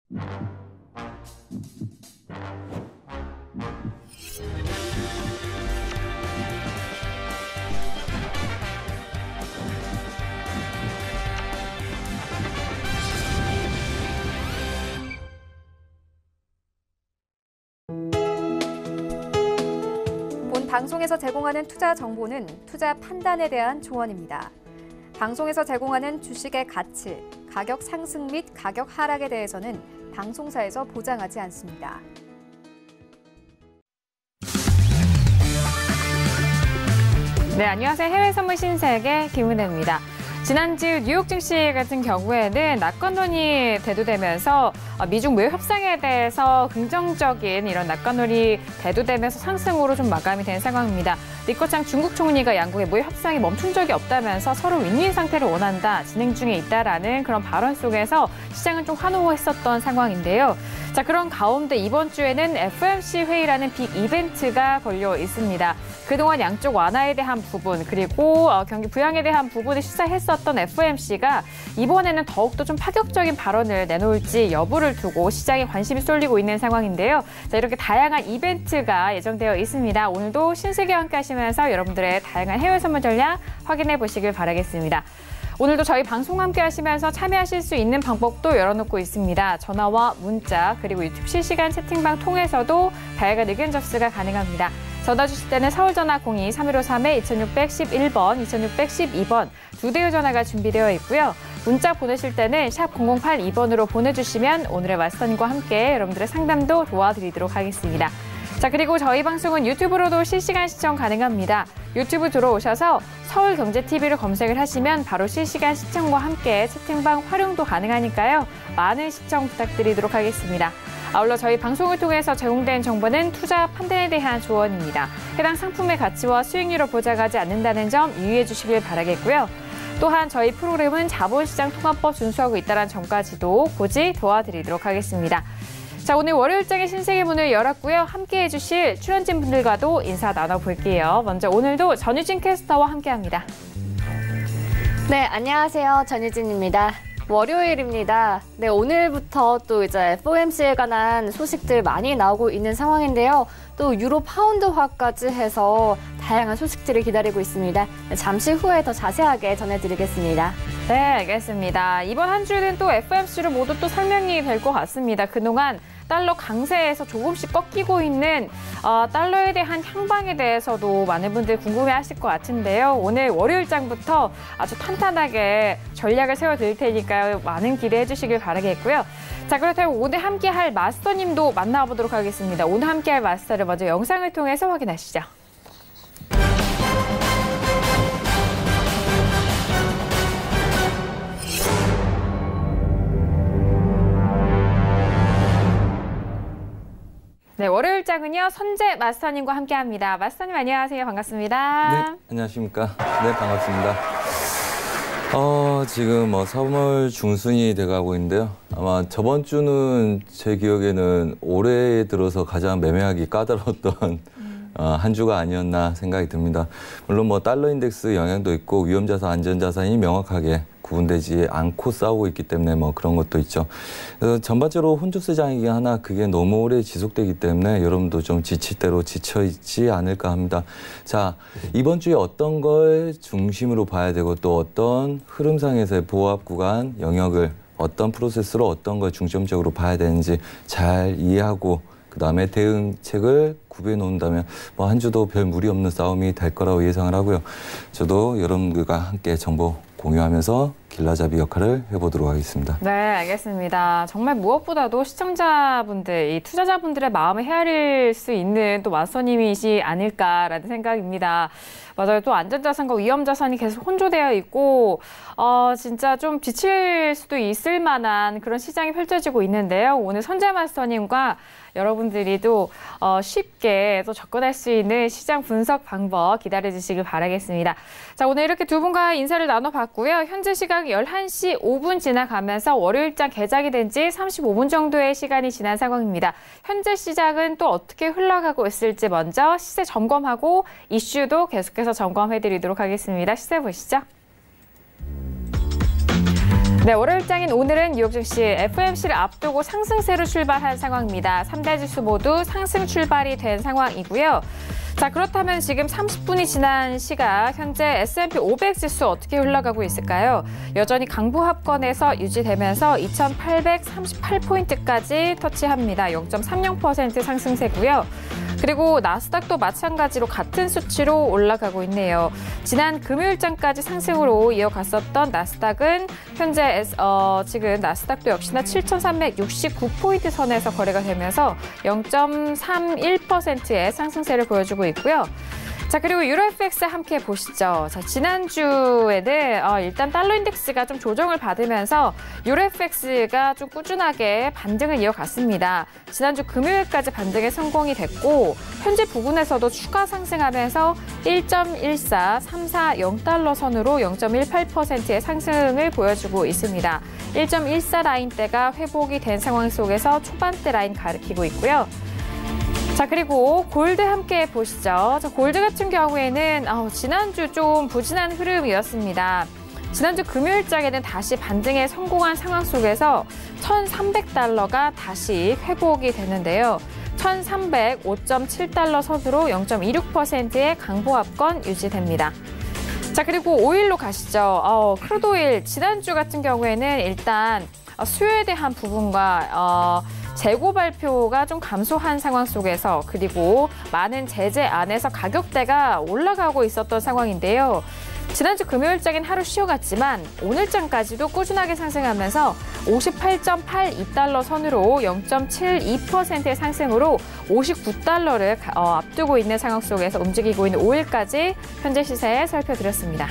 본 방송에서 제공하는 투자 정보는 투자 판단에 대한 조언입니다. 방송에서 제공하는 주식의 가치, 가격 상승 및 가격 하락에 대해서는 방송사에서 보장하지 않습니다. 네, 안녕하세요. 해외 선물 신세계 김은혜입니다. 지난주 뉴욕 증시 같은 경우에는 낙관론이 대두되면서 미중 무역 협상에 대해서 긍정적인 이런 낙관론이 대두되면서 상승으로 좀 마감이 된 상황입니다. 리커창 중국 총리가 양국의 무역 협상이 멈춘 적이 없다면서 서로 윈윈 상태를 원한다, 진행 중에 있다라는 그런 발언 속에서 시장은 좀 환호했었던 상황인데요. 자, 그런 가운데 이번 주에는 FOMC 회의라는 빅 이벤트가 걸려 있습니다. 그동안 양쪽 완화에 대한 부분, 그리고 경기 부양에 대한 부분을 시사했었던 FOMC가 이번에는 더욱더 좀 파격적인 발언을 내놓을지 여부를 두고 시장에 관심이 쏠리고 있는 상황인데요. 자, 이렇게 다양한 이벤트가 예정되어 있습니다. 오늘도 신세계와 함께 하시면서 여러분들의 다양한 해외 선물 전략 확인해 보시길 바라겠습니다. 오늘도 저희 방송 함께 하시면서 참여하실 수 있는 방법도 열어놓고 있습니다. 전화와 문자, 그리고 유튜브 실시간 채팅방 통해서도 다양한 의견 접수가 가능합니다. 전화 주실 때는 서울전화 02-3153-2611번, 2612번 두 대의 전화가 준비되어 있고요. 문자 보내실 때는 샵 0082번으로 보내주시면 오늘의 마스터님과 함께 여러분들의 상담도 도와드리도록 하겠습니다. 자, 그리고 저희 방송은 유튜브로도 실시간 시청 가능합니다. 유튜브 들어오셔서 서울경제TV를 검색을 하시면 바로 실시간 시청과 함께 채팅방 활용도 가능하니까요. 많은 시청 부탁드리도록 하겠습니다. 아울러 저희 방송을 통해서 제공된 정보는 투자 판단에 대한 조언입니다. 해당 상품의 가치와 수익률을 보장하지 않는다는 점 유의해 주시길 바라겠고요. 또한 저희 프로그램은 자본시장 통합법 준수하고 있다는 점까지도 고지 도와드리도록 하겠습니다. 자, 오늘 월요일장의 신세계 문을 열었고요. 함께해 주실 출연진 분들과도 인사 나눠볼게요. 먼저 오늘도 전유진 캐스터와 함께합니다. 네, 안녕하세요. 전유진입니다. 월요일입니다. 네, 오늘부터 또 이제 FOMC에 관한 소식들 많이 나오고 있는 상황인데요. 또 유로 파운드화까지 해서 다양한 소식들을 기다리고 있습니다. 잠시 후에 더 자세하게 전해드리겠습니다. 네, 알겠습니다. 이번 한 주는 또 FOMC로 모두 또 설명이 될 것 같습니다. 그동안 달러 강세에서 조금씩 꺾이고 있는 달러에 대한 향방에 대해서도 많은 분들 궁금해하실 것 같은데요. 오늘 월요일장부터 아주 탄탄하게 전략을 세워드릴 테니까요. 많은 기대해 주시길 바라겠고요. 자, 그렇다면 오늘 함께할 마스터님도 만나보도록 하겠습니다. 오늘 함께할 마스터를 먼저 영상을 통해서 확인하시죠. 네, 월요일장은요, 선재 마스터님과 함께합니다. 마스터님 안녕하세요. 반갑습니다. 네, 안녕하십니까. 네, 반갑습니다. 지금 3월 중순이 돼가고 있는데요. 아마 저번 주는 제 기억에는 올해 들어서 가장 매매하기 까다로웠던 한 주가 아니었나 생각이 듭니다. 물론 달러 인덱스 영향도 있고 위험자산, 안전자산이 명확하게 구분되지 않고 싸우고 있기 때문에 그런 것도 있죠. 그래서 전반적으로 혼조 시장이긴 하나 그게 너무 오래 지속되기 때문에 여러분도 좀 지칠 대로 지쳐 있지 않을까 합니다. 자, 이번 주에 어떤 걸 중심으로 봐야 되고 또 어떤 흐름상에서의 보합 구간 영역을 어떤 프로세스로 어떤 걸 중점적으로 봐야 되는지 잘 이해하고 그다음에 대응책을 구비해 놓는다면 한 주도 별 무리 없는 싸움이 될 거라고 예상을 하고요. 저도 여러분들과 함께 정보 공유하면서 길라잡이 역할을 해보도록 하겠습니다. 네, 알겠습니다. 정말 무엇보다도 시청자분들, 이 투자자분들의 마음을 헤아릴 수 있는 또 마스터님이시 아닐까라는 생각입니다. 맞아요. 또 안전자산과 위험자산이 계속 혼조되어 있고 진짜 좀 지칠 수도 있을 만한 그런 시장이 펼쳐지고 있는데요. 오늘 선재 마스터님과 여러분들이도 쉽게 또 접근할 수 있는 시장 분석 방법 기다려주시길 바라겠습니다. 자, 오늘 이렇게 두 분과 인사를 나눠봤고요. 현재 시각 11시 5분 지나가면서 월요일장 개장이 된 지 35분 정도의 시간이 지난 상황입니다. 현재 시장은 또 어떻게 흘러가고 있을지 먼저 시세 점검하고 이슈도 계속해서 점검해드리도록 하겠습니다. 시세 보시죠. 네, 월요일장인 오늘은 뉴욕 증시 FOMC를 앞두고 상승세로 출발한 상황입니다. 3대 지수 모두 상승 출발이 된 상황이고요. 자, 그렇다면 지금 30분이 지난 시각 현재 S&P 500 지수 어떻게 흘러가고 있을까요? 여전히 강보합권에서 유지되면서 2,838포인트까지 터치합니다. 0.30% 상승세고요. 그리고 나스닥도 마찬가지로 같은 수치로 올라가고 있네요. 지난 금요일장까지 상승으로 이어갔었던 나스닥은 현재 지금 나스닥도 역시나 7,369포인트 선에서 거래가 되면서 0.31%의 상승세를 보여주고 있고요. 자, 그리고 유로 FX 함께 보시죠. 자, 지난주에는 일단 달러 인덱스가 좀 조정을 받으면서 유로 FX가 좀 꾸준하게 반등을 이어갔습니다. 지난주 금요일까지 반등에 성공이 됐고 현재 부근에서도 추가 상승하면서 1.14340달러 선으로 0.18%의 상승을 보여주고 있습니다. 1.14 라인대가 회복이 된 상황 속에서 초반대 라인 가리키고 있고요. 자, 그리고 골드 함께 보시죠. 자, 골드 같은 경우에는 지난주 좀 부진한 흐름이었습니다. 지난주 금요일장에는 다시 반등에 성공한 상황 속에서 1,300달러가 다시 회복이 되는데요. 1,305.7달러 선으로 0.26%의 강보합권 유지됩니다. 자, 그리고 오일로 가시죠. 크루드 오일 지난주 같은 경우에는 일단 수요에 대한 부분과 재고 발표가 좀 감소한 상황 속에서 그리고 많은 제재 안에서 가격대가 올라가고 있었던 상황인데요. 지난주 금요일장엔 하루 쉬어갔지만 오늘장까지도 꾸준하게 상승하면서 58.82달러 선으로 0.72%의 상승으로 59달러를 앞두고 있는 상황 속에서 움직이고 있는 오일까지 현재 시세 살펴드렸습니다.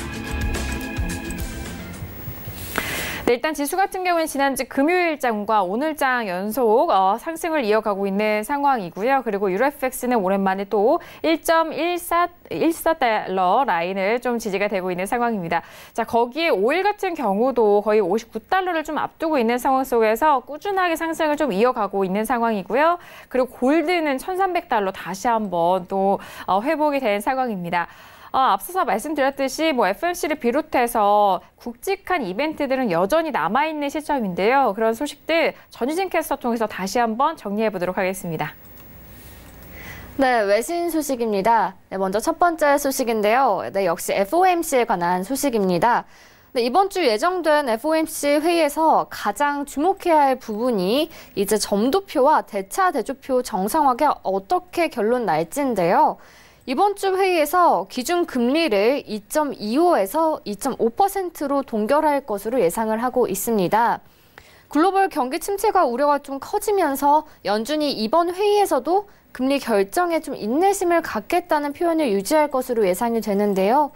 네, 일단 지수 같은 경우는 지난주 금요일장과 오늘장 연속 상승을 이어가고 있는 상황이고요. 그리고 유로 FX는 오랜만에 또 1.14달러 라인을 좀 지지가 되고 있는 상황입니다. 자, 거기에 오일 같은 경우도 거의 59달러를 좀 앞두고 있는 상황 속에서 꾸준하게 상승을 좀 이어가고 있는 상황이고요. 그리고 골드는 1,300달러 다시 한번 또 회복이 된 상황입니다. 앞서서 말씀드렸듯이 FOMC를 비롯해서 굵직한 이벤트들은 여전히 남아있는 시점인데요. 그런 소식들 전유진 캐스터 통해서 다시 한번 정리해보도록 하겠습니다. 네, 외신 소식입니다. 네, 먼저 첫 번째 소식인데요. 네, 역시 FOMC에 관한 소식입니다. 네, 이번 주 예정된 FOMC 회의에서 가장 주목해야 할 부분이 이제 점도표와 대차 대조표 정상화가 어떻게 결론 날지인데요. 이번 주 회의에서 기준 금리를 2.25에서 2.5%로 동결할 것으로 예상을 하고 있습니다. 글로벌 경기 침체가 우려가 좀 커지면서 연준이 이번 회의에서도 금리 결정에 좀 인내심을 갖겠다는 표현을 유지할 것으로 예상이 되는데요.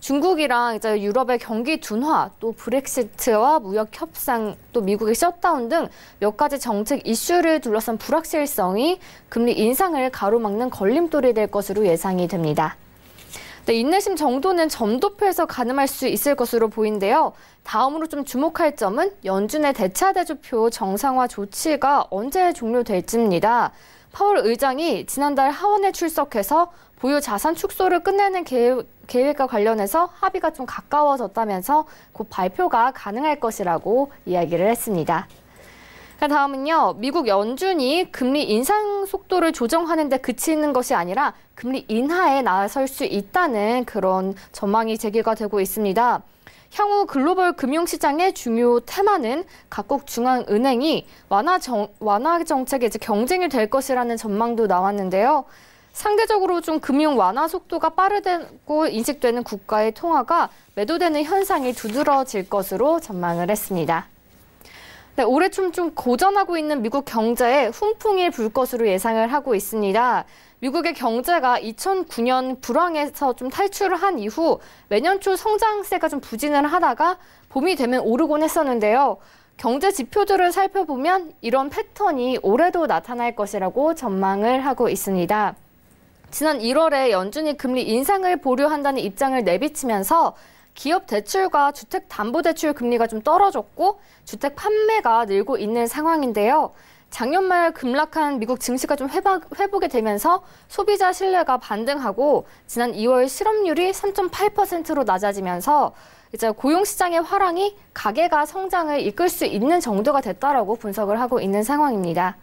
중국이랑 이제 유럽의 경기 둔화, 또 브렉시트와 무역 협상, 또 미국의 셧다운 등 몇 가지 정책 이슈를 둘러싼 불확실성이 금리 인상을 가로막는 걸림돌이 될 것으로 예상이 됩니다. 네, 인내심 정도는 점도표에서 가늠할 수 있을 것으로 보이는데요. 다음으로 좀 주목할 점은 연준의 대차 대조표 정상화 조치가 언제 종료될지입니다. 파월 의장이 지난달 하원에 출석해서 보유 자산 축소를 끝내는 계획과 관련해서 합의가 좀 가까워졌다면서 곧 발표가 가능할 것이라고 이야기를 했습니다. 다음은요, 미국 연준이 금리 인상 속도를 조정하는 데 그치는 것이 아니라 금리 인하에 나설 수 있다는 그런 전망이 제기가 되고 있습니다. 향후 글로벌 금융시장의 중요 테마는 각국 중앙은행이 완화 정책에 이제 경쟁이 될 것이라는 전망도 나왔는데요. 상대적으로 좀 금융 완화 속도가 빠르고 인식되는 국가의 통화가 매도되는 현상이 두드러질 것으로 전망을 했습니다. 네, 올해 좀 고전하고 있는 미국 경제에 훈풍이 불 것으로 예상을 하고 있습니다. 미국의 경제가 2009년 불황에서 좀 탈출을 한 이후 매년 초 성장세가 좀 부진을 하다가 봄이 되면 오르곤 했었는데요. 경제 지표들을 살펴보면 이런 패턴이 올해도 나타날 것이라고 전망을 하고 있습니다. 지난 1월에 연준이 금리 인상을 보류한다는 입장을 내비치면서 기업 대출과 주택담보대출 금리가 좀 떨어졌고 주택 판매가 늘고 있는 상황인데요. 작년 말 급락한 미국 증시가 좀 회복이 되면서 소비자 신뢰가 반등하고 지난 2월 실업률이 3.8%로 낮아지면서 이제 고용시장의 화랑이 가계가 성장을 이끌 수 있는 정도가 됐다라고 분석을 하고 있는 상황입니다.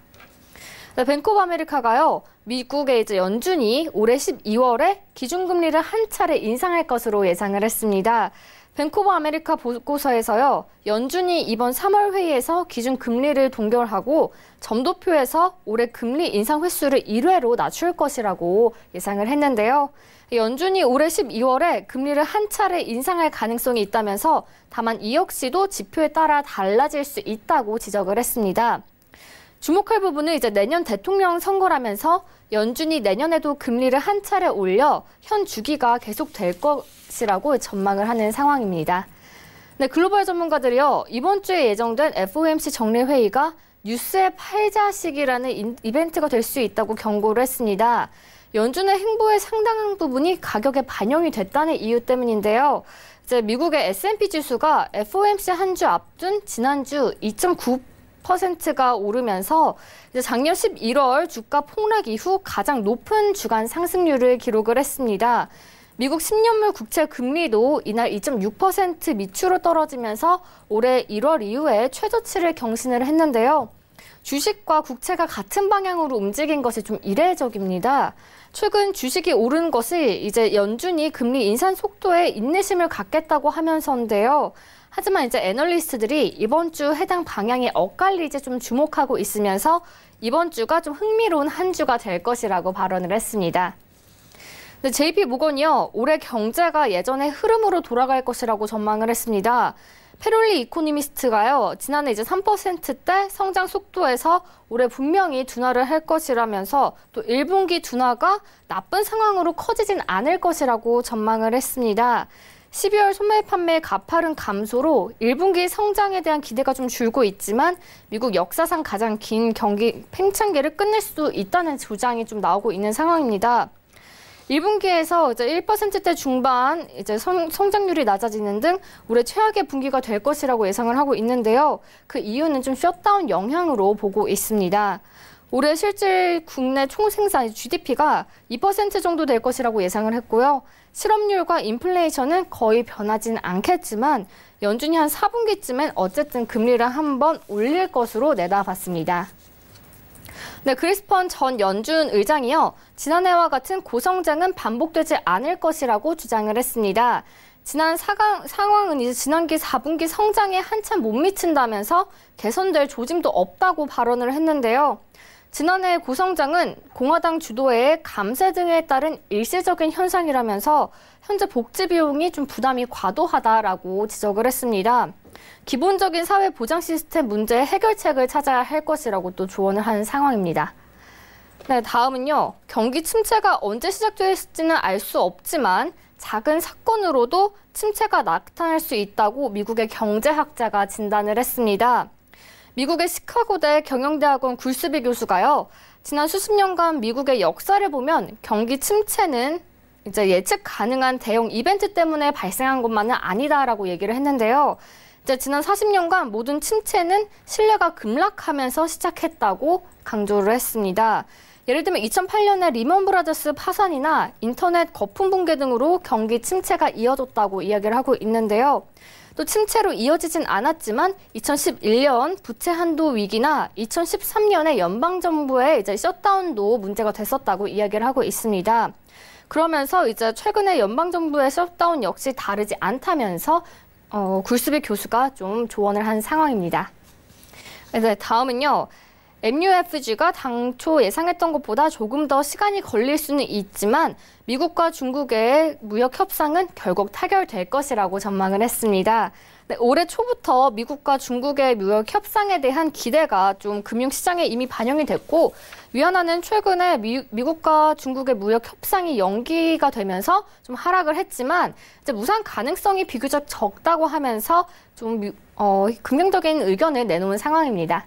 네, 뱅크 오브 아메리카가요, 미국의 이제 연준이 올해 12월에 기준금리를 한 차례 인상할 것으로 예상을 했습니다. 뱅크 오브 아메리카 보고서에서요, 연준이 이번 3월 회의에서 기준금리를 동결하고 점도표에서 올해 금리 인상 횟수를 1회로 낮출 것이라고 예상을 했는데요. 연준이 올해 12월에 금리를 한 차례 인상할 가능성이 있다면서 다만 이 역시도 지표에 따라 달라질 수 있다고 지적을 했습니다. 주목할 부분은 이제 내년 대통령 선거라면서 연준이 내년에도 금리를 한 차례 올려 현 주기가 계속될 것이라고 전망을 하는 상황입니다. 네, 글로벌 전문가들이요, 이번 주에 예정된 FOMC 정례회의가 뉴스의 팔자식이라는 이벤트가 될 수 있다고 경고를 했습니다. 연준의 행보의 상당한 부분이 가격에 반영이 됐다는 이유 때문인데요. 이제 미국의 S&P 지수가 FOMC 한 주 앞둔 지난주 2.9%가 오르면서 이제 작년 11월 주가 폭락 이후 가장 높은 주간 상승률을 기록을 했습니다. 미국 10년물 국채 금리도 이날 2.6% 밑으로 떨어지면서 올해 1월 이후에 최저치를 경신을 했는데요. 주식과 국채가 같은 방향으로 움직인 것이 좀 이례적입니다. 최근 주식이 오른 것이 이제 연준이 금리 인상 속도에 인내심을 갖겠다고 하면서인데요. 하지만 이제 애널리스트들이 이번 주 해당 방향에 엇갈리지 좀 주목하고 있으면서 이번 주가 좀 흥미로운 한 주가 될 것이라고 발언을 했습니다. 근데 JP 모건이요, 올해 경제가 예전의 흐름으로 돌아갈 것이라고 전망을 했습니다. 페롤리 이코노미스트가요, 지난해 이제 3%대 성장 속도에서 올해 분명히 둔화를 할 것이라면서 또 1분기 둔화가 나쁜 상황으로 커지진 않을 것이라고 전망을 했습니다. 12월 소매 판매 가파른 감소로 1분기 성장에 대한 기대가 좀 줄고 있지만 미국 역사상 가장 긴 경기 팽창기를 끝낼 수 있다는 주장이 좀 나오고 있는 상황입니다. 1분기에서 이제 1%대 중반 이제 성장률이 낮아지는 등 올해 최악의 분기가 될 것이라고 예상을 하고 있는데요. 그 이유는 좀 셧다운 영향으로 보고 있습니다. 올해 실질 국내 총생산 GDP가 2% 정도 될 것이라고 예상을 했고요. 실업률과 인플레이션은 거의 변하진 않겠지만 연준이 한 4분기쯤엔 어쨌든 금리를 한번 올릴 것으로 내다봤습니다. 네, 그리스펀 전 연준 의장이요, 지난해와 같은 고성장은 반복되지 않을 것이라고 주장을 했습니다. 지난 상황은 이제 지난기 4분기 성장에 한참 못 미친다면서 개선될 조짐도 없다고 발언을 했는데요. 지난해 고성장은 공화당 주도의 감세 등에 따른 일시적인 현상이라면서 현재 복지 비용이 좀 부담이 과도하다라고 지적을 했습니다. 기본적인 사회 보장 시스템 문제의 해결책을 찾아야 할 것이라고 또 조언을 하는 상황입니다. 네, 다음은요. 경기 침체가 언제 시작될지는 알 수 없지만 작은 사건으로도 침체가 나타날 수 있다고 미국의 경제학자가 진단을 했습니다. 미국의 시카고대 경영대학원 굴스비 교수가요, 지난 수십 년간 미국의 역사를 보면 경기 침체는 이제 예측 가능한 대형 이벤트 때문에 발생한 것만은 아니다라고 얘기를 했는데요. 이제 지난 40년간 모든 침체는 신뢰가 급락하면서 시작했다고 강조를 했습니다. 예를 들면 2008년에 리먼 브라더스 파산이나 인터넷 거품 붕괴 등으로 경기 침체가 이어졌다고 이야기를 하고 있는데요. 또 침체로 이어지진 않았지만 2011년 부채 한도 위기나 2013년에 연방정부의 이제 셧다운도 문제가 됐었다고 이야기를 하고 있습니다. 그러면서 이제 최근에 연방정부의 셧다운 역시 다르지 않다면서 굴스비 교수가 좀 조언을 한 상황입니다. 네, 다음은요. MUFG가 당초 예상했던 것보다 조금 더 시간이 걸릴 수는 있지만 미국과 중국의 무역 협상은 결국 타결될 것이라고 전망을 했습니다. 네, 올해 초부터 미국과 중국의 무역 협상에 대한 기대가 좀 금융시장에 이미 반영이 됐고 위안화는 최근에 미국과 중국의 무역 협상이 연기가 되면서 좀 하락을 했지만 이제 무상 가능성이 비교적 적다고 하면서 좀 긍정적인 의견을 내놓은 상황입니다.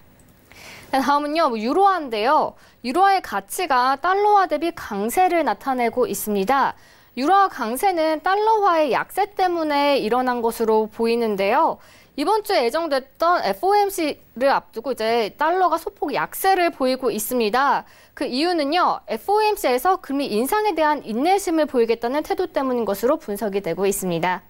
다음은요, 유로화인데요. 유로화의 가치가 달러화 대비 강세를 나타내고 있습니다. 유로화 강세는 달러화의 약세 때문에 일어난 것으로 보이는데요. 이번 주에 예정됐던 FOMC를 앞두고 이제 달러가 소폭 약세를 보이고 있습니다. 그 이유는요, FOMC에서 금리 인상에 대한 인내심을 보이겠다는 태도 때문인 것으로 분석이 되고 있습니다.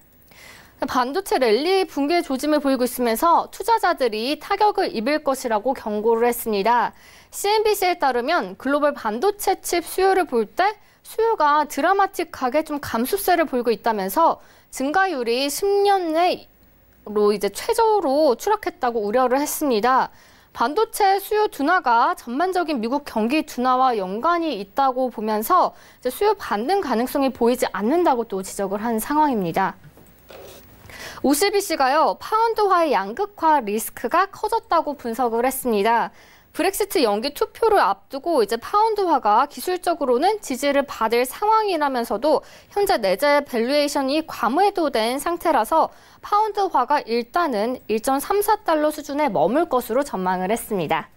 반도체 랠리 붕괴 조짐을 보이고 있으면서 투자자들이 타격을 입을 것이라고 경고를 했습니다. CNBC에 따르면 글로벌 반도체 칩 수요를 볼 때 수요가 드라마틱하게 좀 감소세를 보이고 있다면서 증가율이 10년 내로 이제 최저로 추락했다고 우려를 했습니다. 반도체 수요 둔화가 전반적인 미국 경기 둔화와 연관이 있다고 보면서 이제 수요 반등 가능성이 보이지 않는다고 또 지적을 한 상황입니다. OCBC가요, 파운드화의 양극화 리스크가 커졌다고 분석을 했습니다. 브렉시트 연기 투표를 앞두고 이제 파운드화가 기술적으로는 지지를 받을 상황이라면서도 현재 내재 밸류에이션이 과매도된 상태라서 파운드화가 일단은 1.34달러 수준에 머물 것으로 전망을 했습니다.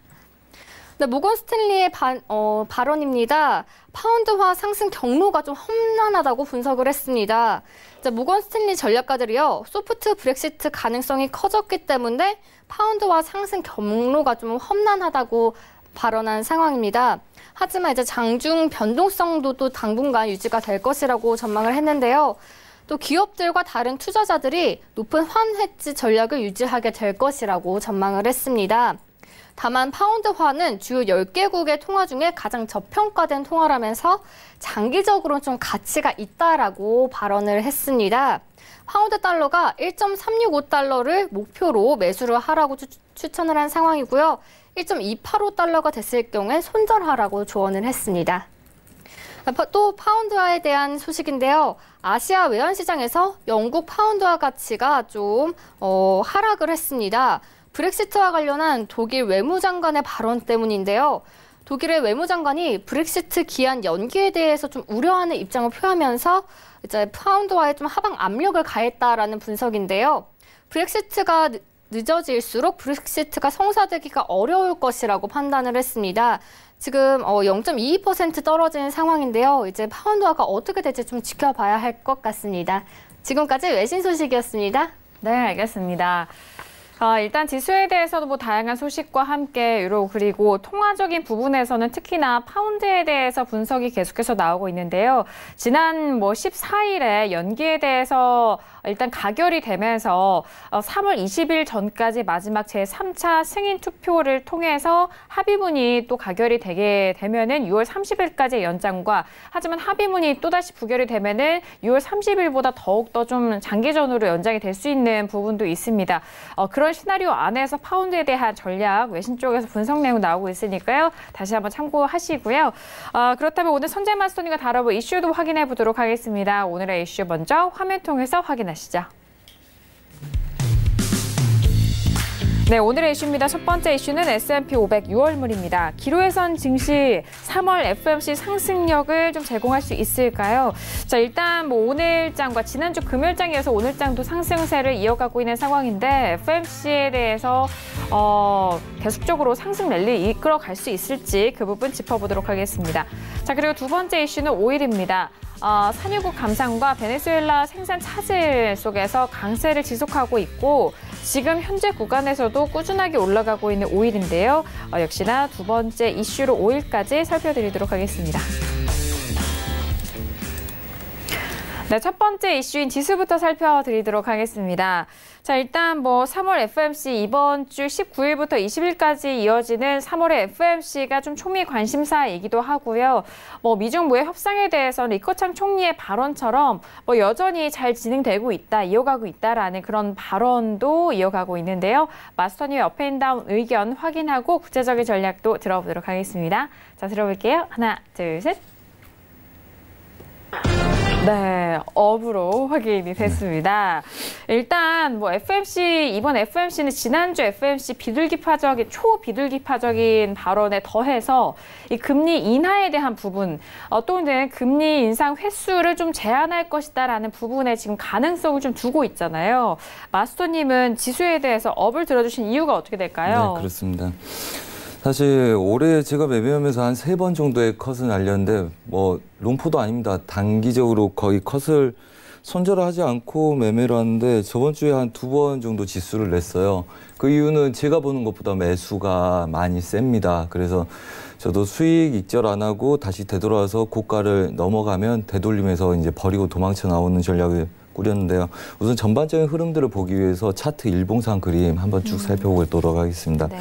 네, 모건 스탠리의 발언입니다. 파운드화 상승 경로가 좀 험난하다고 분석을 했습니다. 모건 스탠리 전략가들이요, 소프트 브렉시트 가능성이 커졌기 때문에 파운드화 상승 경로가 좀 험난하다고 발언한 상황입니다. 하지만 이제 장중 변동성도 또 당분간 유지가 될 것이라고 전망을 했는데요. 또 기업들과 다른 투자자들이 높은 환헤지 전략을 유지하게 될 것이라고 전망을 했습니다. 다만 파운드화는 주요 10개국의 통화 중에 가장 저평가된 통화라면서 장기적으로는 좀 가치가 있다라고 발언을 했습니다. 파운드 달러가 1.365달러를 목표로 매수를 하라고 추천을 한 상황이고요. 1.285달러가 됐을 경우에 손절하라고 조언을 했습니다. 또 파운드화에 대한 소식인데요. 아시아 외환시장에서 영국 파운드화 가치가 좀 하락을 했습니다. 브렉시트와 관련한 독일 외무장관의 발언 때문인데요. 독일의 외무장관이 브렉시트 기한 연기에 대해서 좀 우려하는 입장을 표하면서 이제 파운드화에 좀 하방 압력을 가했다라는 분석인데요. 브렉시트가 늦어질수록 브렉시트가 성사되기가 어려울 것이라고 판단을 했습니다. 지금 0.22% 떨어진 상황인데요. 이제 파운드화가 어떻게 될지 좀 지켜봐야 할 것 같습니다. 지금까지 외신 소식이었습니다. 네, 알겠습니다. 일단 지수에 대해서도 뭐 다양한 소식과 함께 유로 그리고 통화적인 부분에서는 특히나 파운드에 대해서 분석이 계속해서 나오고 있는데요. 지난 14일에 연기에 대해서 일단 가결이 되면서 3월 20일 전까지 마지막 제3차 승인 투표를 통해서 합의문이 또 가결이 되게 되면은 6월 30일까지 연장과 하지만 합의문이 또다시 부결이 되면은 6월 30일보다 더욱더 좀 장기전으로 연장이 될 수 있는 부분도 있습니다. 그런 시나리오 안에서 파운드에 대한 전략 외신 쪽에서 분석 내용 나오고 있으니까요. 다시 한번 참고하시고요. 그렇다면 오늘 선재 마스터님과 다뤄볼 이슈도 확인해 보도록 하겠습니다. 오늘의 이슈 먼저 화면 통해서 확인하시죠. 네, 오늘의 이슈입니다. 첫 번째 이슈는 S&P 500 6월물입니다. 기로에선 증시 3월 FOMC 상승력을 좀 제공할 수 있을까요? 자, 일단 오늘장과 지난주 금요일장에 이어서 오늘장도 상승세를 이어가고 있는 상황인데 FOMC에 대해서 계속적으로 상승 랠리 이끌어갈 수 있을지 그 부분 짚어보도록 하겠습니다. 자, 그리고 두 번째 이슈는 오일입니다. 산유국 감산과 베네수엘라 생산 차질 속에서 강세를 지속하고 있고 지금 현재 구간에서도 꾸준하게 올라가고 있는 오일인데요. 역시나 두 번째 이슈로 오일까지 살펴드리도록 하겠습니다. 네, 첫 번째 이슈인 지수부터 살펴드리도록 하겠습니다. 자, 일단 3월 FOMC 이번 주 19일부터 20일까지 이어지는 3월의 FOMC가 좀 초미 관심사이기도 하고요. 미중 무역 협상에 대해서는 리커창 총리의 발언처럼 여전히 잘 진행되고 있다, 이어가고 있다라는 그런 발언도 이어가고 있는데요. 마스터님의 업앤다운 의견 확인하고 구체적인 전략도 들어보도록 하겠습니다. 자, 들어볼게요. 하나, 둘, 셋. 네, 업으로 확인이 됐습니다. 일단 FOMC 이번 FOMC는 지난주 FOMC 초비둘기파적인 발언에 더해서 이 금리 인하에 대한 부분 또는 금리 인상 횟수를 좀 제한할 것이다라는 부분에 지금 가능성을 좀 두고 있잖아요. 마스터님은 지수에 대해서 업을 들어주신 이유가 어떻게 될까요? 네, 그렇습니다. 사실 올해 제가 매매하면서 한 3번 정도의 컷을 날렸는데 롱포도 아닙니다. 단기적으로 거의 컷을 손절하지 않고 매매를 하는데 저번 주에 한 2번 정도 지수를 냈어요. 그 이유는 제가 보는 것보다 매수가 많이 셉니다. 그래서 저도 수익 익절 안 하고 다시 되돌아와서 고가를 넘어가면 되돌리면서 이제 버리고 도망쳐 나오는 전략을 꾸렸는데요. 우선 전반적인 흐름들을 보기 위해서 차트 일봉상 그림 한번 쭉 살펴보도록 하겠습니다. 네.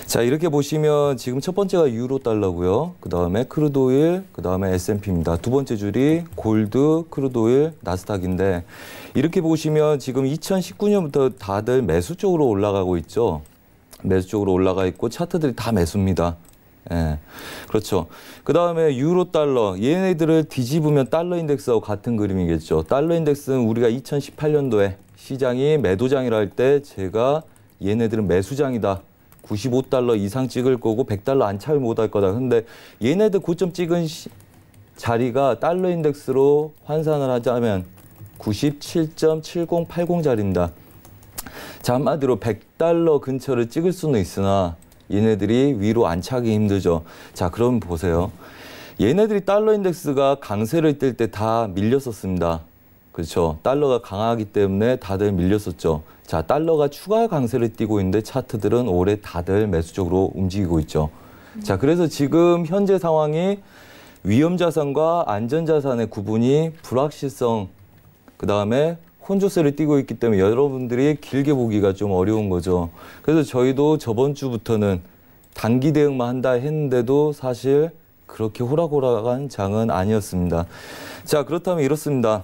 자, 이렇게 보시면 지금 첫 번째가 유로 달러고요. 그다음에 크루드 오일, 그다음에 S&P입니다. 두 번째 줄이 골드, 크루드 오일, 나스닥인데 이렇게 보시면 지금 2019년부터 다들 매수 쪽으로 올라가고 있죠. 매수 쪽으로 올라가 있고 차트들이 다 매수입니다. 예, 그렇죠. 그 다음에 유로 달러, 얘네들을 뒤집으면 달러 인덱스하고 같은 그림이겠죠. 달러 인덱스는 우리가 2018년도에 시장이 매도장이라 할 때 제가 얘네들은 매수장이다. 95달러 이상 찍을 거고 100달러 안착을 못할 거다. 근데 얘네들 고점 찍은 자리가 달러 인덱스로 환산을 하자면 97.7080자리입니다. 자, 한마디로 100달러 근처를 찍을 수는 있으나 얘네들이 위로 안착이 힘들죠. 자, 그럼 보세요. 얘네들이 달러 인덱스가 강세를 띨 때 다 밀렸었습니다. 그렇죠. 달러가 강하기 때문에 다들 밀렸었죠. 자, 달러가 추가 강세를 띠고 있는데 차트들은 올해 다들 매수적으로 움직이고 있죠. 자, 그래서 지금 현재 상황이 위험자산과 안전자산의 구분이 불확실성, 그 다음에 혼조세를 띠고 있기 때문에 여러분들이 길게 보기가 좀 어려운 거죠. 그래서 저희도 저번 주부터는 단기 대응만 한다 했는데도 사실 그렇게 호락호락한 장은 아니었습니다. 자, 그렇다면 이렇습니다.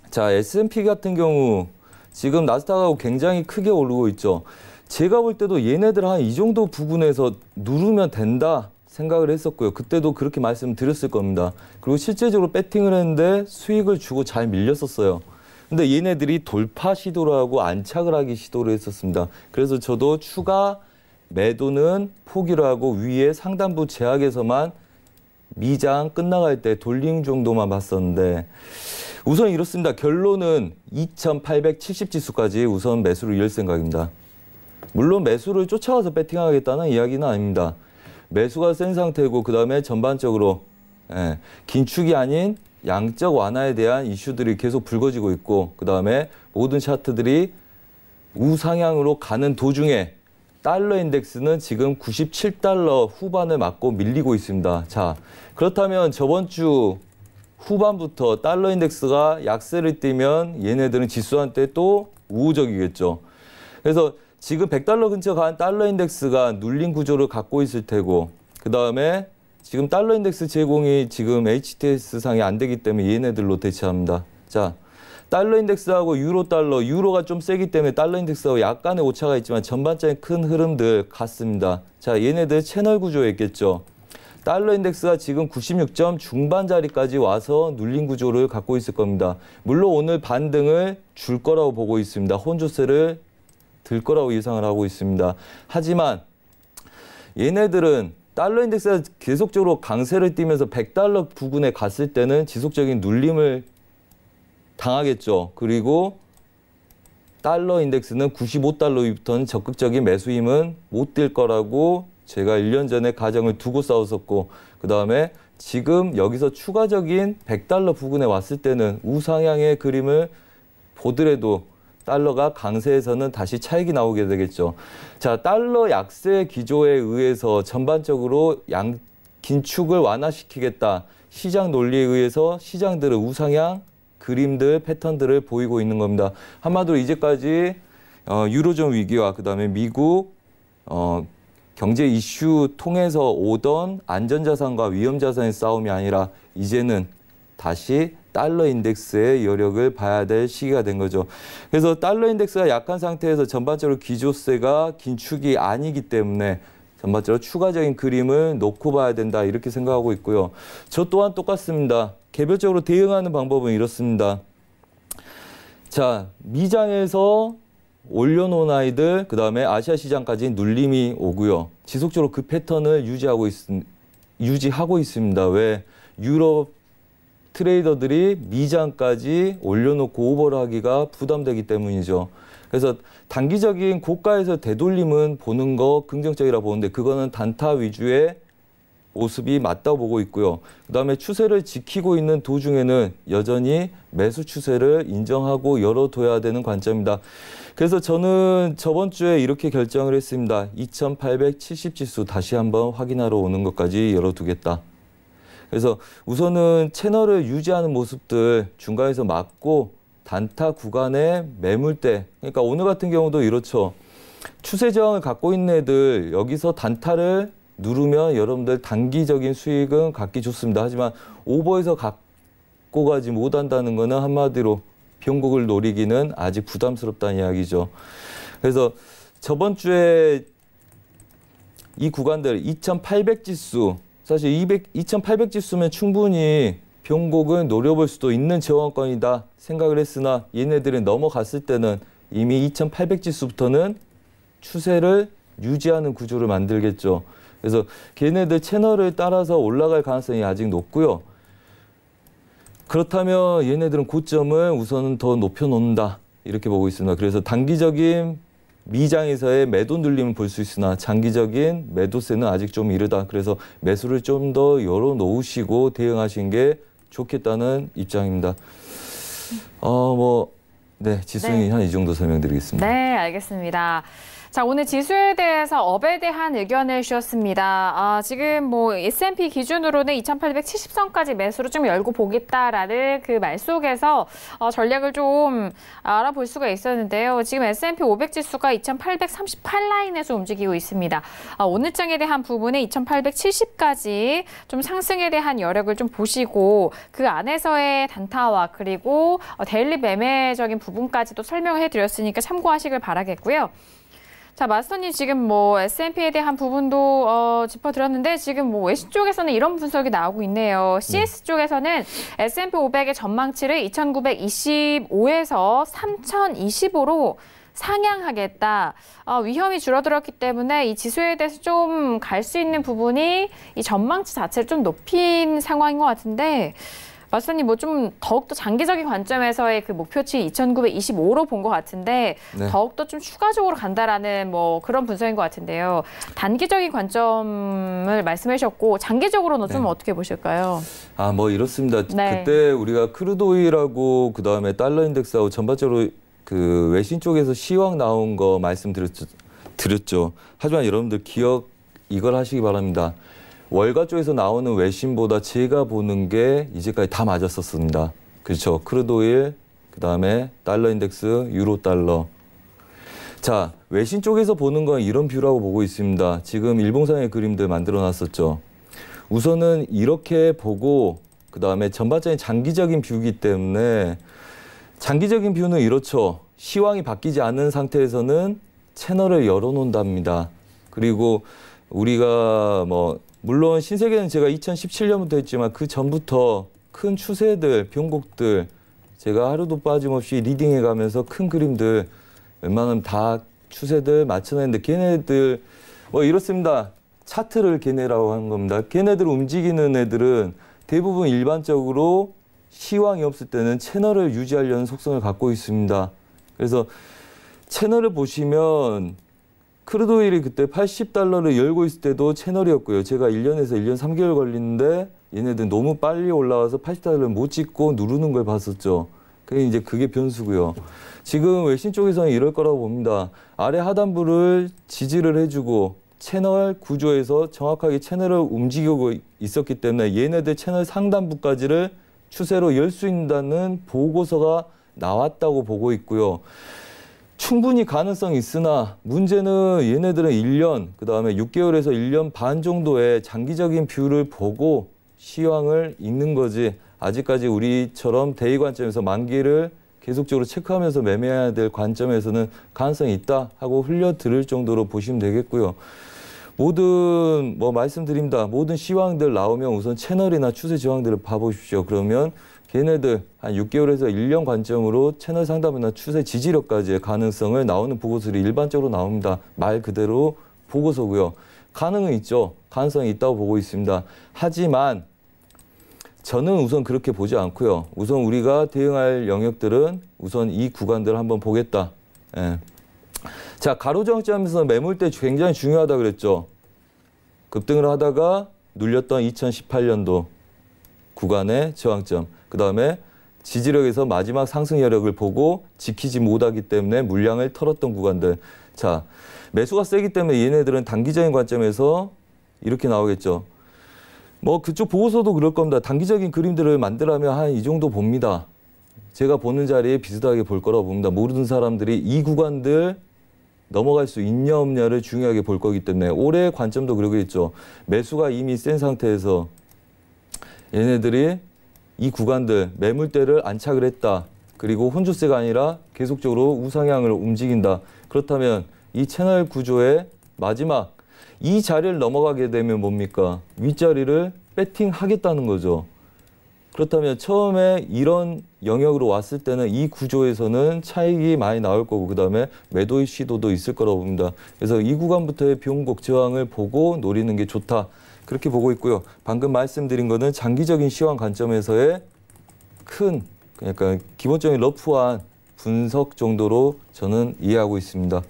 자, S&P 같은 경우 지금 나스닥하고 굉장히 크게 오르고 있죠. 제가 볼 때도 얘네들 한 이 정도 부분에서 누르면 된다 생각을 했었고요. 그때도 그렇게 말씀드렸을 겁니다. 그리고 실제적으로 배팅을 했는데 수익을 주고 잘 밀렸었어요. 근데 얘네들이 돌파 시도를 하고 안착을 하기 시도를 했었습니다. 그래서 저도 추가 매도는 포기를 하고 위에 상단부 제약에서만 미장 끝나갈 때 돌림 정도만 봤었는데 우선 이렇습니다. 결론은 2870 지수까지 우선 매수를 이을 생각입니다. 물론 매수를 쫓아가서 배팅하겠다는 이야기는 아닙니다. 매수가 센 상태고 그다음에 전반적으로 긴축이 아닌 양적 완화에 대한 이슈들이 계속 불거지고 있고 그다음에 모든 차트들이 우상향으로 가는 도중에 달러 인덱스는 지금 97달러 후반을 맞고 밀리고 있습니다. 자, 그렇다면 저번 주 후반부터 달러 인덱스가 약세를 띠면 얘네들은 지수한테 또 우호적이겠죠. 그래서 지금 100달러 근처 간 달러 인덱스가 눌린 구조를 갖고 있을 테고 그다음에 지금 달러 인덱스 제공이 지금 HTS상이 안 되기 때문에 얘네들로 대체합니다. 자, 달러 인덱스하고 유로 달러, 유로가 좀 세기 때문에 달러 인덱스하고 약간의 오차가 있지만 전반적인 큰 흐름들 같습니다. 자, 얘네들 채널 구조에 있겠죠. 달러 인덱스가 지금 96점 중반 자리까지 와서 눌린 구조를 갖고 있을 겁니다. 물론 오늘 반등을 줄 거라고 보고 있습니다. 혼조세를 들 거라고 예상을 하고 있습니다. 하지만 얘네들은 달러 인덱스가 계속적으로 강세를 띠면서 100달러 부근에 갔을 때는 지속적인 눌림을 당하겠죠. 그리고 달러 인덱스는 95달러 위부터는 적극적인 매수 힘은 못 뛸 거라고 제가 1년 전에 가정을 두고 싸웠었고 그다음에 지금 여기서 추가적인 100달러 부근에 왔을 때는 우상향의 그림을 보더라도 달러가 강세에서는 다시 차익이 나오게 되겠죠. 자, 달러 약세 기조에 의해서 전반적으로 긴축을 완화시키겠다. 시장 논리에 의해서 시장들은 우상향 그림들, 패턴들을 보이고 있는 겁니다. 한마디로 이제까지 유로존 위기와 그다음에 미국 경제 이슈 통해서 오던 안전자산과 위험자산의 싸움이 아니라 이제는 다시 달러 인덱스의 여력을 봐야 될 시기가 된 거죠. 그래서 달러 인덱스가 약한 상태에서 전반적으로 기조세가 긴축이 아니기 때문에 전반적으로 추가적인 그림을 놓고 봐야 된다 이렇게 생각하고 있고요. 저 또한 똑같습니다. 개별적으로 대응하는 방법은 이렇습니다. 자, 미장에서 올려놓은 아이들, 그 다음에 아시아 시장까지 눌림이 오고요. 지속적으로 그 패턴을 유지하고 있습니다. 왜? 유럽 트레이더들이 미장까지 올려놓고 오버를 하기가 부담되기 때문이죠. 그래서 단기적인 고가에서 되돌림은 보는 거 긍정적이라 보는데 그거는 단타 위주의 모습이 맞다고 보고 있고요. 그다음에 추세를 지키고 있는 도중에는 여전히 매수 추세를 인정하고 열어둬야 되는 관점입니다. 그래서 저는 저번 주에 이렇게 결정을 했습니다. 2870 지수 다시 한번 확인하러 오는 것까지 열어두겠다. 그래서 우선은 채널을 유지하는 모습들 중간에서 막고 단타 구간의 매물대, 그러니까 오늘 같은 경우도 이렇죠. 추세 저항을 갖고 있는 애들 여기서 단타를 누르면 여러분들 단기적인 수익은 갖기 좋습니다. 하지만 오버해서 갖고 가지 못한다는 거는 한마디로 변곡을 노리기는 아직 부담스럽다는 이야기죠. 그래서 저번 주에 이 구간들 2800 지수, 사실 2800 지수면 충분히 변곡을 노려볼 수도 있는 저항권이다 생각을 했으나 얘네들이 넘어갔을 때는 이미 2800 지수부터는 추세를 유지하는 구조를 만들겠죠. 그래서 걔네들 채널을 따라서 올라갈 가능성이 아직 높고요. 그렇다면 얘네들은 고점을 우선은 더 높여놓는다 이렇게 보고 있습니다. 그래서 단기적인 미장에서의 매도 눌림을 볼 수 있으나 장기적인 매도세는 아직 좀 이르다. 그래서 매수를 좀 더 열어놓으시고 대응하시는 게 좋겠다는 입장입니다. 네, 지수는 한 이 정도 설명드리겠습니다. 네, 알겠습니다. 자, 오늘 지수에 대해서 업에 대한 의견을 주셨습니다. 지금 뭐 S&P 기준으로는 2870선까지 매수로 좀 열고 보겠다라는 그 말 속에서 전략을 좀 알아볼 수가 있었는데요. 지금 S&P 500 지수가 2838라인에서 움직이고 있습니다. 오늘 장에 대한 부분에 2870까지 좀 상승에 대한 여력을 좀 보시고 그 안에서의 단타와 그리고 데일리 매매적인 부분까지도 설명을 해드렸으니까 참고하시길 바라겠고요. 자, 마스터님 지금 뭐 S&P에 대한 부분도 짚어드렸는데 지금 뭐 외신 쪽에서는 이런 분석이 나오고 있네요. CS 쪽에서는 S&P 500의 전망치를 2925에서 3025로 상향하겠다. 위험이 줄어들었기 때문에 이 지수에 대해서 좀 갈 수 있는 부분이 이 전망치 자체를 좀 높인 상황인 것 같은데 마스터님 뭐 좀 더욱더 장기적인 관점에서의 그 목표치 2925로 본 것 같은데 네. 더욱더 좀 추가적으로 간다라는 뭐 그런 분석인 것 같은데요. 단기적인 관점을 말씀해 주셨고 장기적으로는 좀 어떻게 보실까요? 뭐 이렇습니다. 네. 그때 우리가 크루드 오일하고 그다음에 달러 인덱스하고 전반적으로 그 외신 쪽에서 시황 나온 거 말씀드렸죠. 하지만 여러분들 기억 이걸 하시기 바랍니다. 월가 쪽에서 나오는 외신보다 제가 보는 게 이제까지 다 맞았었습니다. 그렇죠. 크루드 오일, 그다음에 달러 인덱스, 유로 달러. 자, 외신 쪽에서 보는 건 이런 뷰라고 보고 있습니다. 지금 일봉상의 그림들 만들어 놨었죠. 우선은 이렇게 보고 그다음에 전반적인 장기적인 뷰이기 때문에 장기적인 뷰는 이렇죠. 시황이 바뀌지 않는 상태에서는 채널을 열어놓는답니다. 그리고 우리가 물론 신세계는 제가 2017년부터 했지만 그 전부터 큰 추세들, 변곡들 제가 하루도 빠짐없이 리딩해 가면서 큰 그림들 웬만하면 다 추세들 맞춰냈는데 걔네들 이렇습니다. 차트를 걔네라고 하는 겁니다. 걔네들 움직이는 애들은 대부분 일반적으로 시황이 없을 때는 채널을 유지하려는 속성을 갖고 있습니다. 그래서 채널을 보시면 크루드 오일이 그때 80달러를 열고 있을 때도 채널이었고요. 제가 1년에서 1년 3개월 걸리는데 얘네들 너무 빨리 올라와서 80달러를 못 찍고 누르는 걸 봤었죠. 그게 변수고요. 지금 외신 쪽에서는 이럴 거라고 봅니다. 아래 하단부를 지지를 해주고 채널 구조에서 정확하게 채널을 움직이고 있었기 때문에 얘네들 채널 상단부까지를 추세로 열 수 있다는 보고서가 나왔다고 보고 있고요. 충분히 가능성이 있으나 문제는 얘네들은 1년, 그다음에 6개월에서 1년 반 정도의 장기적인 뷰를 보고 시황을 읽는 거지 아직까지 우리처럼 데이 관점에서 만기를 계속적으로 체크하면서 매매해야 될 관점에서는 가능성이 있다 하고 흘려들을 정도로 보시면 되겠고요. 모든 말씀드립니다. 모든 시황들 나오면 우선 채널이나 추세 저항들을 봐보십시오. 그러면 걔네들 한 6개월에서 1년 관점으로 채널 상담이나 추세 지지력까지의 가능성을 나오는 보고서들이 일반적으로 나옵니다. 말 그대로 보고서고요. 가능은 있죠. 가능성이 있다고 보고 있습니다. 하지만 저는 우선 그렇게 보지 않고요. 우선 우리가 대응할 영역들은 우선 이 구간들을 한번 보겠다. 예. 자, 가로정점에서 매물대 굉장히 중요하다 그랬죠. 급등을 하다가 눌렸던 2018년도 구간의 저항점. 그 다음에 지지력에서 마지막 상승 여력을 보고 지키지 못하기 때문에 물량을 털었던 구간들. 자, 매수가 세기 때문에 얘네들은 단기적인 관점에서 이렇게 나오겠죠. 그쪽 보고서도 그럴 겁니다. 단기적인 그림들을 만들려면 한 이 정도 봅니다. 제가 보는 자리에 비슷하게 볼 거라고 봅니다. 모르는 사람들이 이 구간들 넘어갈 수 있냐 없냐를 중요하게 볼 거기 때문에 올해의 관점도 그러겠죠. 매수가 이미 센 상태에서 얘네들이 이 구간들 매물대를 안착을 했다. 그리고 혼조세가 아니라 계속적으로 우상향을 움직인다. 그렇다면 이 채널 구조의 마지막 이 자리를 넘어가게 되면 뭡니까? 윗자리를 배팅하겠다는 거죠. 그렇다면 처음에 이런 영역으로 왔을 때는 이 구조에서는 차익이 많이 나올 거고 그다음에 매도의 시도도 있을 거라고 봅니다. 그래서 이 구간부터의 변곡 저항을 보고 노리는 게 좋다. 그렇게 보고 있고요. 방금 말씀드린 거는 장기적인 시황 관점에서의 큰 그러니까 기본적인 러프한 분석 정도로 저는 이해하고 있습니다.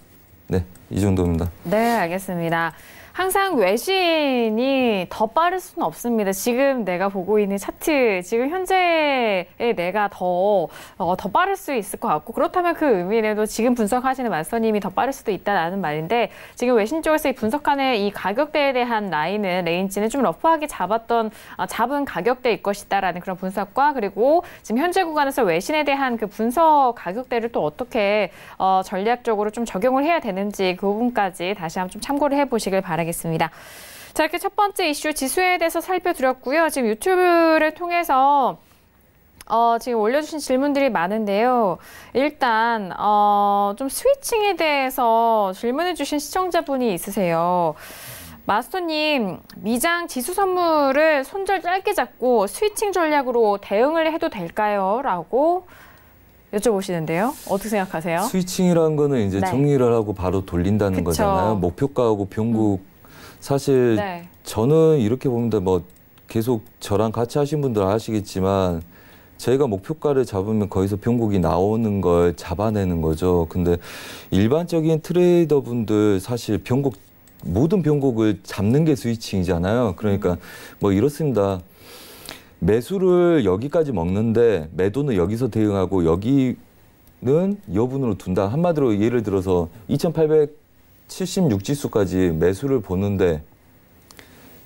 네, 이 정도입니다. 네, 알겠습니다. 항상 외신이 더 빠를 수는 없습니다. 지금 내가 보고 있는 차트, 지금 현재의 내가 더 빠를 수 있을 것 같고 그렇다면 그 의미에도 지금 분석하시는 마스터님이 더 빠를 수도 있다는 말인데 지금 외신 쪽에서 이 분석하는 이 가격대에 대한 레인지는 좀 러프하게 잡은 가격대일 것이다라는 그런 분석과 그리고 지금 현재 구간에서 외신에 대한 그 분석 가격대를 또 어떻게 전략적으로 좀 적용을 해야 되는지 그 부분까지 다시 한번 좀 참고를 해보시길 바랍니다. 겠습니다. 자, 이렇게 첫 번째 이슈 지수에 대해서 살펴드렸고요. 지금 유튜브를 통해서 지금 올려주신 질문들이 많은데요. 일단 좀 스위칭에 대해서 질문해주신 시청자분이 있으세요. 마스터님, 미장 지수 선물을 손절 짧게 잡고 스위칭 전략으로 대응을 해도 될까요? 라고 여쭤보시는데요. 어떻게 생각하세요? 스위칭이라는 거는 이제 네. 정리를 하고 바로 돌린다는 그쵸. 거잖아요. 목표가하고 변곡. 사실 네. 저는 이렇게 봅니다. 뭐 계속 저랑 같이 하신 분들 아시겠지만 저희가 목표가를 잡으면 거기서 변곡이 나오는 걸 잡아내는 거죠. 근데 일반적인 트레이더분들 사실 모든 변곡을 잡는 게 스위칭이잖아요. 그러니까 뭐 이렇습니다. 매수를 여기까지 먹는데 매도는 여기서 대응하고 여기는 여분으로 둔다. 한마디로 예를 들어서 2876 지수까지 매수를 보는데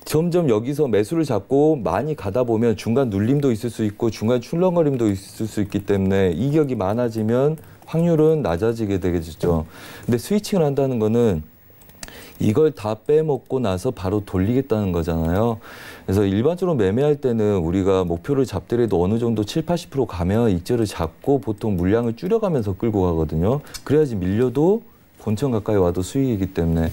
점점 여기서 매수를 잡고 많이 가다 보면 중간 눌림도 있을 수 있고 중간 출렁거림도 있을 수 있기 때문에 이격이 많아지면 확률은 낮아지게 되겠죠. 근데 스위칭을 한다는 거는 이걸 다 빼먹고 나서 바로 돌리겠다는 거잖아요. 그래서 일반적으로 매매할 때는 우리가 목표를 잡더라도 어느 정도 7, 80% 가면 익절을 잡고 보통 물량을 줄여가면서 끌고 가거든요. 그래야지 밀려도 본천 가까이 와도 수익이기 때문에.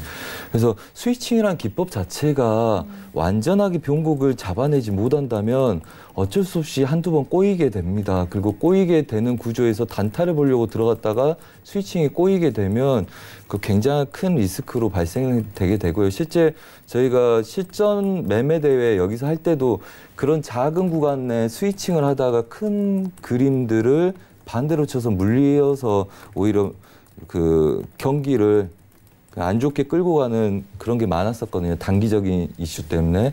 그래서 스위칭이란 기법 자체가 완전하게 변곡을 잡아내지 못한다면 어쩔 수 없이 한두 번 꼬이게 됩니다. 그리고 꼬이게 되는 구조에서 단타를 보려고 들어갔다가 스위칭이 꼬이게 되면 그 굉장히 큰 리스크로 발생되게 되고요. 실제 저희가 실전 매매 대회 여기서 할 때도 그런 작은 구간에 스위칭을 하다가 큰 그림들을 반대로 쳐서 물리어서 오히려 그 경기를 안 좋게 끌고 가는 그런 게 많았었거든요. 단기적인 이슈 때문에.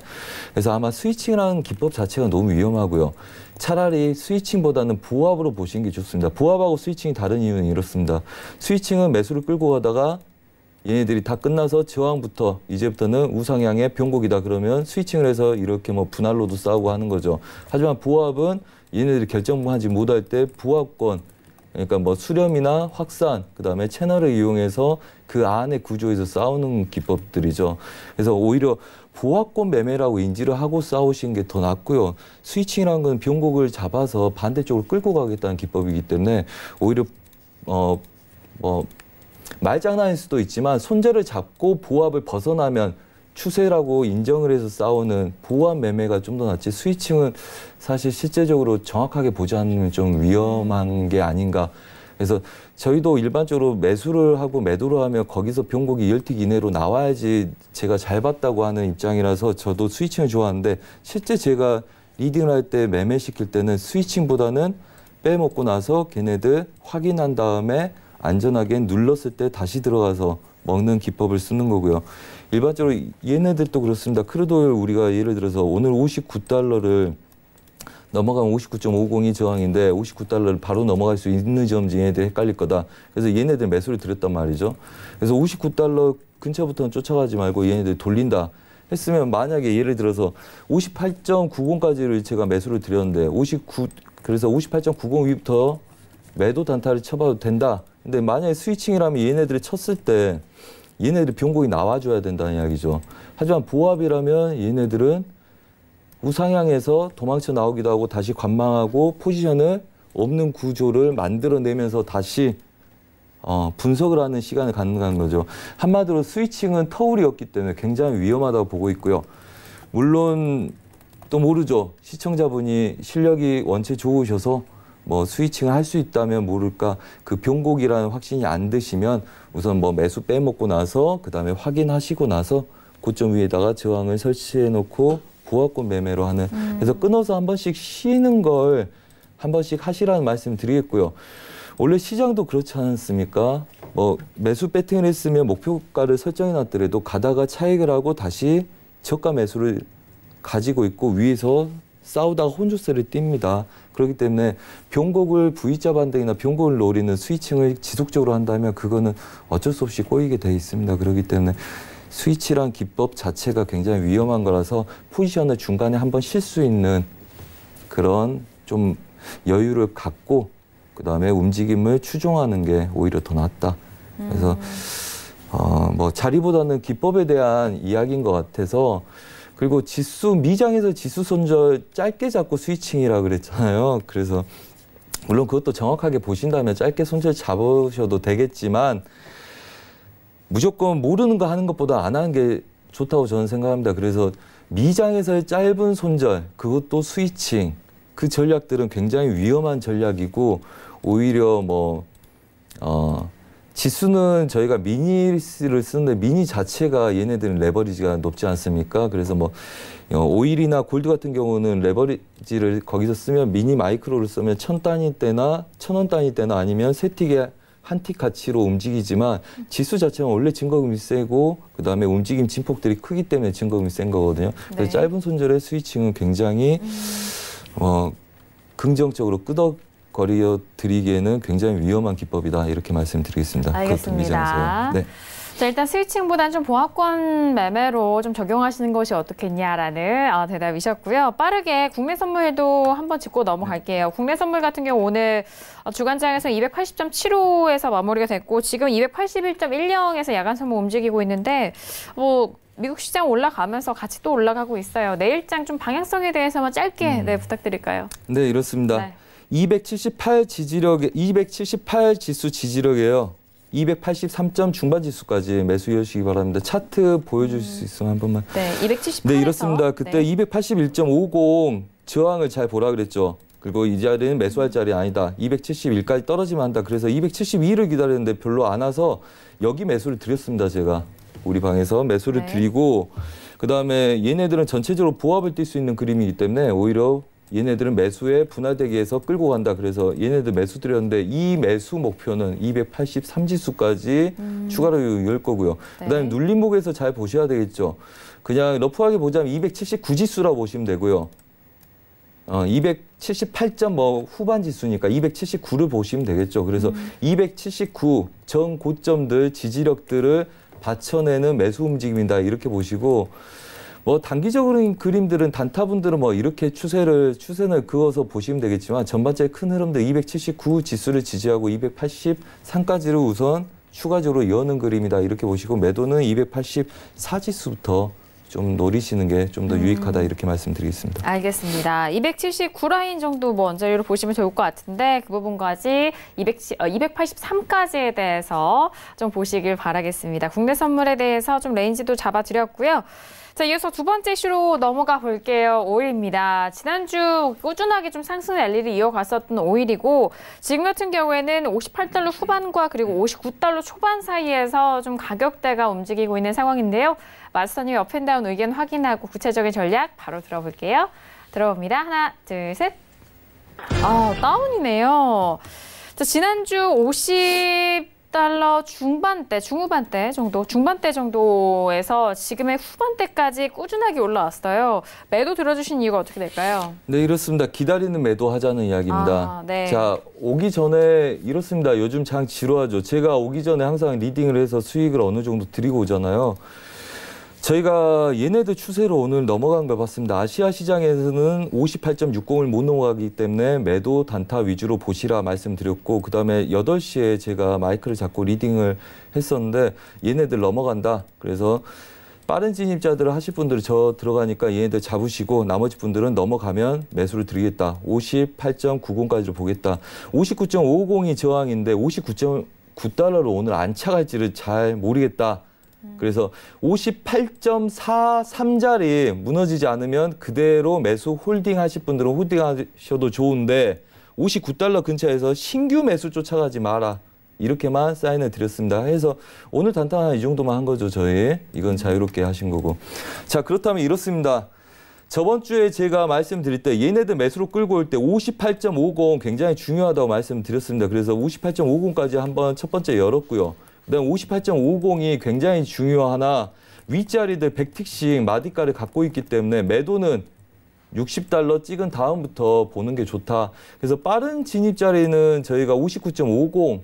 그래서 아마 스위칭이라는 기법 자체가 너무 위험하고요. 차라리 스위칭보다는 보합으로 보시는 게 좋습니다. 보합하고 스위칭이 다른 이유는 이렇습니다. 스위칭은 매수를 끌고 가다가 얘네들이 다 끝나서 저항부터 이제부터는 우상향의 변곡이다 그러면 스위칭을 해서 이렇게 뭐 분할로도 싸우고 하는 거죠. 하지만 보합은 얘네들이 결정하지 못할 때 보합권 그러니까 뭐 수렴이나 확산, 그다음에 채널을 이용해서 그 안의 구조에서 싸우는 기법들이죠. 그래서 오히려 보합권 매매라고 인지를 하고 싸우시는 게 더 낫고요. 스위칭이라는 건 변곡을 잡아서 반대쪽으로 끌고 가겠다는 기법이기 때문에 오히려 말장난일 수도 있지만 손절을 잡고 보합을 벗어나면 추세라고 인정을 해서 싸우는 보합 매매가 좀 더 낫지 스위칭은 사실 실제적으로 정확하게 보지 않으면 좀 위험한 게 아닌가. 그래서 저희도 일반적으로 매수를 하고 매도를 하면 거기서 변곡이 10틱 이내로 나와야지 제가 잘 봤다고 하는 입장이라서 저도 스위칭을 좋아하는데 실제 제가 리딩을 할 때 매매시킬 때는 스위칭보다는 빼먹고 나서 걔네들 확인한 다음에 안전하게 눌렀을 때 다시 들어가서 먹는 기법을 쓰는 거고요. 일반적으로 얘네들도 그렇습니다. 크루드오일 우리가 예를 들어서 오늘 59달러를 넘어가면 59.50이 저항인데 59달러를 바로 넘어갈 수 있는 점지 얘네들 헷갈릴 거다. 그래서 얘네들 매수를 드렸단 말이죠. 그래서 59달러 근처부터는 쫓아가지 말고 얘네들 돌린다 했으면 만약에 예를 들어서 58.90까지를 제가 매수를 드렸는데 그래서 58.90 위부터 매도 단타를 쳐봐도 된다. 근데 만약에 스위칭이라면 얘네들이 쳤을 때 얘네들이 변곡이 나와줘야 된다는 이야기죠. 하지만 보합이라면 얘네들은 우상향해서 도망쳐 나오기도 하고 다시 관망하고 포지션을 없는 구조를 만들어내면서 다시 분석을 하는 시간을 갖는 거죠. 한마디로 스위칭은 터울이었기 때문에 굉장히 위험하다고 보고 있고요. 물론 또 모르죠. 시청자분이 실력이 원체 좋으셔서 뭐 스위칭을 할 수 있다면 모를까, 그 변곡이라는 확신이 안 드시면 우선 뭐 매수 빼먹고 나서 그다음에 확인하시고 나서 고점 위에다가 저항을 설치해 놓고 보합권 매매로 하는, 그래서 끊어서 한 번씩 쉬는 걸 한 번씩 하시라는 말씀 드리겠고요. 원래 시장도 그렇지 않습니까? 뭐 매수 배팅을 했으면 목표가를 설정해 놨더라도 가다가 차익을 하고 다시 저가 매수를 가지고 있고 위에서 싸우다가 혼조세를 띱니다. 그렇기 때문에 변곡을 V자 반등이나 변곡을 노리는 스위칭을 지속적으로 한다면 그거는 어쩔 수 없이 꼬이게 돼 있습니다. 그렇기 때문에 스위치란 기법 자체가 굉장히 위험한 거라서 포지션을 중간에 한번 쉴 수 있는 그런 좀 여유를 갖고 그다음에 움직임을 추종하는 게 오히려 더 낫다. 그래서 뭐 자리보다는 기법에 대한 이야기인 것 같아서, 그리고 지수 미장에서 지수 손절 짧게 잡고 스위칭이라 그랬잖아요. 그래서 물론 그것도 정확하게 보신다면 짧게 손절 잡으셔도 되겠지만 무조건 모르는 거 하는 것보다 안 하는 게 좋다고 저는 생각합니다. 그래서 미장에서의 짧은 손절, 그것도 스위칭, 그 전략들은 굉장히 위험한 전략이고, 오히려 뭐 지수는 저희가 미니를 쓰는데 미니 자체가 얘네들은 레버리지가 높지 않습니까? 그래서 뭐 오일이나 골드 같은 경우는 레버리지를 거기서 쓰면 미니 마이크로를 쓰면 1000단위대나 1000원 단위대나 아니면 세 틱에 한 틱 가치로 움직이지만 지수 자체는 원래 증거금이 세고 그다음에 움직임 진폭들이 크기 때문에 증거금이 센 거거든요. 그래서 네. 짧은 손절의 스위칭은 굉장히 긍정적으로 끄덕거려 드리기에는 굉장히 위험한 기법이다, 이렇게 말씀드리겠습니다. 알겠습니다. 네. 자, 일단 스위칭보다는 좀 보합권 매매로 좀 적용하시는 것이 어떻겠냐라는 대답이셨고요. 빠르게 국내 선물도 한번 짚고 넘어갈게요. 국내 선물 같은 경우 오늘 주간장에서 280.75에서 마무리가 됐고 지금 281.10에서 야간 선물 움직이고 있는데 뭐 미국 시장 올라가면서 같이 또 올라가고 있어요. 내일장 좀 방향성에 대해서만 짧게 부탁드릴까요? 네, 이렇습니다. 네. 278 지수 지지력이에요. 283점 중반 지수까지 매수 이어주시기 바랍니다. 차트 보여주실 수 있으면 한 번만. 네, 278에서. 네, 이렇습니다. 그때 281.50 저항을 잘 보라 그랬죠. 그리고 이 자리는 매수할 자리 아니다. 271까지 떨어지면 한다. 그래서 272를 기다렸는데 별로 안 와서 여기 매수를 드렸습니다. 제가 우리 방에서 매수를 드리고, 그다음에 얘네들은 전체적으로 보합을 뛸 수 있는 그림이기 때문에 오히려 얘네들은 매수에 분할되기 위해서 끌고 간다. 그래서 얘네들 매수 드렸는데 이 매수 목표는 283지수까지 추가로 열 거고요. 그다음에 눌림목에서 잘 보셔야 되겠죠. 그냥 러프하게 보자면 279지수라고 보시면 되고요. 278점 뭐 후반 지수니까 279를 보시면 되겠죠. 그래서 279 전 고점들 지지력들을 받쳐내는 매수 움직임이다, 이렇게 보시고, 뭐 단기적인 그림들은 단타분들은 뭐 이렇게 추세를 그어서 보시면 되겠지만 전반적인 큰 흐름들 279 지수를 지지하고 283까지를 우선 추가적으로 여는 그림이다, 이렇게 보시고 매도는 284 지수부터 좀 노리시는 게 좀 더 유익하다, 이렇게 말씀드리겠습니다. 알겠습니다. 279 라인 정도 뭐 언저리로 보시면 좋을 것 같은데 그 부분까지 283까지에 대해서 좀 보시길 바라겠습니다. 국내 선물에 대해서 좀 레인지도 잡아드렸고요. 자, 이어서 두 번째 이슈로 넘어가 볼게요. 오일입니다. 지난주 꾸준하게 좀 상승 랠리를 이어갔었던 오일이고 지금 같은 경우에는 58달러 후반과 그리고 59달러 초반 사이에서 좀 가격대가 움직이고 있는 상황인데요. 마스터님 업앤다운 의견 확인하고 구체적인 전략 바로 들어볼게요. 들어봅니다. 하나, 둘, 셋. 다운이네요. 자, 지난주 50달러 중후반대 정도에서 지금의 후반대까지 꾸준하게 올라왔어요. 매도 들어주신 이유가 어떻게 될까요? 네, 이렇습니다. 기다리는 매도 하자는 이야기입니다. 네. 자, 오기 전에 이렇습니다. 요즘 장 지루하죠. 제가 오기 전에 항상 리딩을 해서 수익을 어느 정도 드리고 오잖아요. 저희가 얘네들 추세로 오늘 넘어간 걸 봤습니다. 아시아 시장에서는 58.60을 못 넘어가기 때문에 매도 단타 위주로 보시라 말씀드렸고, 그다음에 8시에 제가 마이크를 잡고 리딩을 했었는데 얘네들 넘어간다. 그래서 빠른 진입자들을 하실 분들은 저 들어가니까 얘네들 잡으시고 나머지 분들은 넘어가면 매수를 드리겠다. 58.90까지로 보겠다. 59.50이 저항인데 59.9달러로 오늘 안착할지를 잘 모르겠다. 그래서 58.43짜리 무너지지 않으면 그대로 매수 홀딩 하실 분들은 홀딩 하셔도 좋은데 59달러 근처에서 신규 매수 쫓아가지 마라. 이렇게만 사인을 드렸습니다. 해서 오늘 단타 이 정도만 한 거죠, 저희. 이건 자유롭게 하신 거고. 자, 그렇다면 이렇습니다. 저번 주에 제가 말씀드릴 때 얘네들 매수로 끌고 올 때 58.50 굉장히 중요하다고 말씀드렸습니다. 그래서 58.50까지 한번 첫 번째 열었고요. 그다음 58.50이 굉장히 중요하나 윗자리들 100틱씩 마디가를 갖고 있기 때문에 매도는 60달러 찍은 다음부터 보는 게 좋다. 그래서 빠른 진입 자리는 저희가 59.50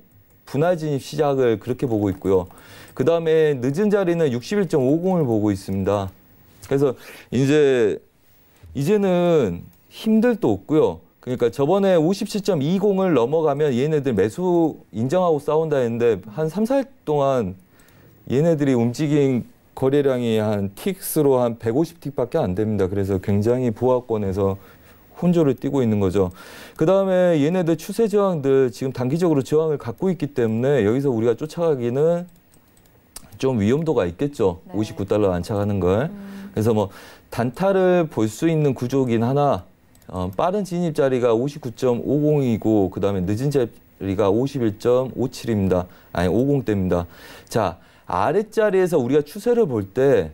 분할 진입 시작을 그렇게 보고 있고요. 그 다음에 늦은 자리는 61.50을 보고 있습니다. 그래서 이제는 힘들도 없고요. 그러니까 저번에 57.20을 넘어가면 얘네들 매수 인정하고 싸운다 했는데 한 3, 4일 동안 얘네들이 움직인 거래량이 한 틱스로 한 150틱밖에 안 됩니다. 그래서 굉장히 보합권에서 혼조를 띄고 있는 거죠. 그 다음에 얘네들 추세 저항들 지금 단기적으로 저항을 갖고 있기 때문에 여기서 우리가 쫓아가기는 좀 위험도가 있겠죠. 네. 59달러 안착하는 걸. 그래서 뭐 단타를 볼 수 있는 구조긴 하나 빠른 진입 자리가 59.50이고 그 다음에 늦은 자리가 51.57입니다. 아니 50대입니다. 자, 아랫자리에서 우리가 추세를 볼 때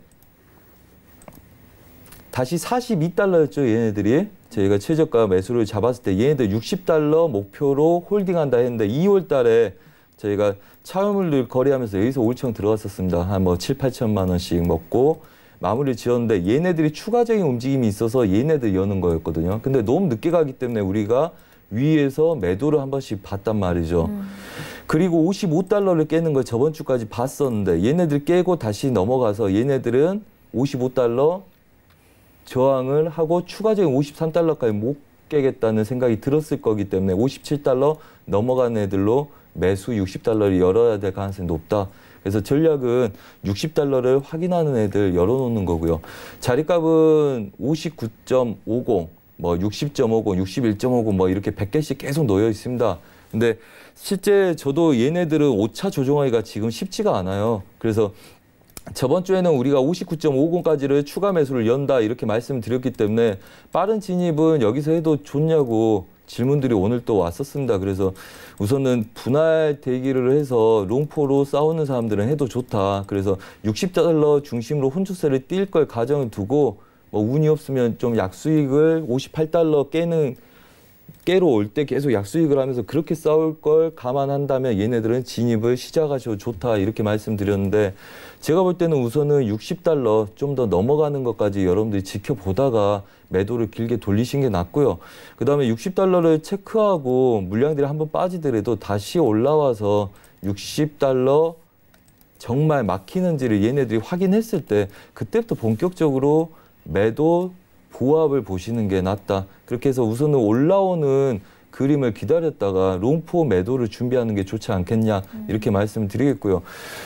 다시 42달러였죠, 얘네들이. 저희가 최저가 매수를 잡았을 때 얘네들 60달러 목표로 홀딩한다 했는데 2월 달에 저희가 차유물들 거래하면서 여기서 올청 들어갔었습니다. 한 뭐 7, 8천만 원씩 먹고 마무리 지었는데 얘네들이 추가적인 움직임이 있어서 얘네들 여는 거였거든요. 근데 너무 늦게 가기 때문에 우리가 위에서 매도를 한 번씩 봤단 말이죠. 그리고 55달러를 깨는 걸 저번 주까지 봤었는데 얘네들 깨고 다시 넘어가서 얘네들은 55달러 저항을 하고 추가적인 53달러까지 못 깨겠다는 생각이 들었을 거기 때문에 57달러 넘어간 애들로 매수 60달러를 열어야 될 가능성이 높다. 그래서 전략은 60달러를 확인하는 애들 열어놓는 거고요. 자리값은 59.50, 뭐 60.50, 61.50 뭐 이렇게 100개씩 계속 놓여 있습니다. 근데 실제 저도 얘네들은 5차 조정하기가 지금 쉽지가 않아요. 그래서 저번 주에는 우리가 59.50까지를 추가 매수를 연다 이렇게 말씀드렸기 때문에 빠른 진입은 여기서 해도 좋냐고 질문들이 오늘 또 왔었습니다. 그래서 우선은 분할 대기를 해서 롱포로 싸우는 사람들은 해도 좋다. 그래서 60달러 중심으로 혼조세를 뛸 걸 가정을 두고 뭐 운이 없으면 좀 약수익을 58달러 깨로 올 때 계속 약수익을 하면서 그렇게 싸울 걸 감안한다면 얘네들은 진입을 시작하셔도 좋다 이렇게 말씀드렸는데 제가 볼 때는 우선은 60달러 좀 더 넘어가는 것까지 여러분들이 지켜보다가 매도를 길게 돌리신 게 낫고요. 그 다음에 60달러를 체크하고 물량들이 한번 빠지더라도 다시 올라와서 60달러 정말 막히는지를 얘네들이 확인했을 때 그때부터 본격적으로 매도 보합을 보시는 게 낫다. 그렇게 해서 우선은 올라오는 그림을 기다렸다가 롱포 매도를 준비하는 게 좋지 않겠냐 이렇게 말씀드리겠고요.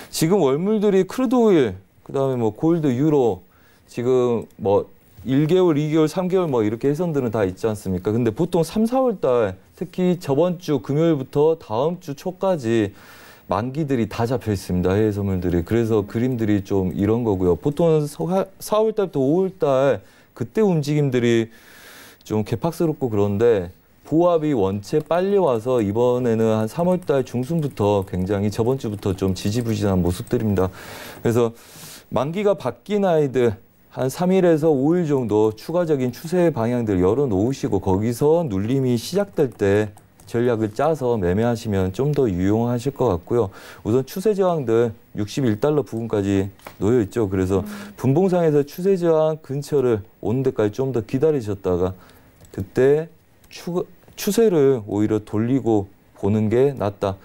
지금 월물들이 크루드 오일, 그다음에 뭐 골드, 유로 지금 뭐 1개월, 2개월, 3개월 뭐 이렇게 해선들은 다 있지 않습니까? 근데 보통 3, 4월 달 특히 저번 주 금요일부터 다음 주 초까지 만기들이 다 잡혀 있습니다. 해외 선물들이. 그래서 그림들이 좀 이런 거고요. 보통 4월 달부터 5월 달 그때 움직임들이 좀 개팍스럽고 그런데 보합이 원체 빨리 와서 이번에는 한 3월 달 중순부터 굉장히 저번 주부터 좀 지지부진한 모습들입니다. 그래서 만기가 바뀐 아이들 한 3일에서 5일 정도 추가적인 추세 방향들 열어놓으시고 거기서 눌림이 시작될 때 전략을 짜서 매매하시면 좀 더 유용하실 것 같고요. 우선 추세 저항들 61달러 부근까지 놓여 있죠. 그래서 분봉상에서 추세 저항 근처를 오는 데까지 좀 더 기다리셨다가 그때 추세를 오히려 돌리고 보는 게 낫다.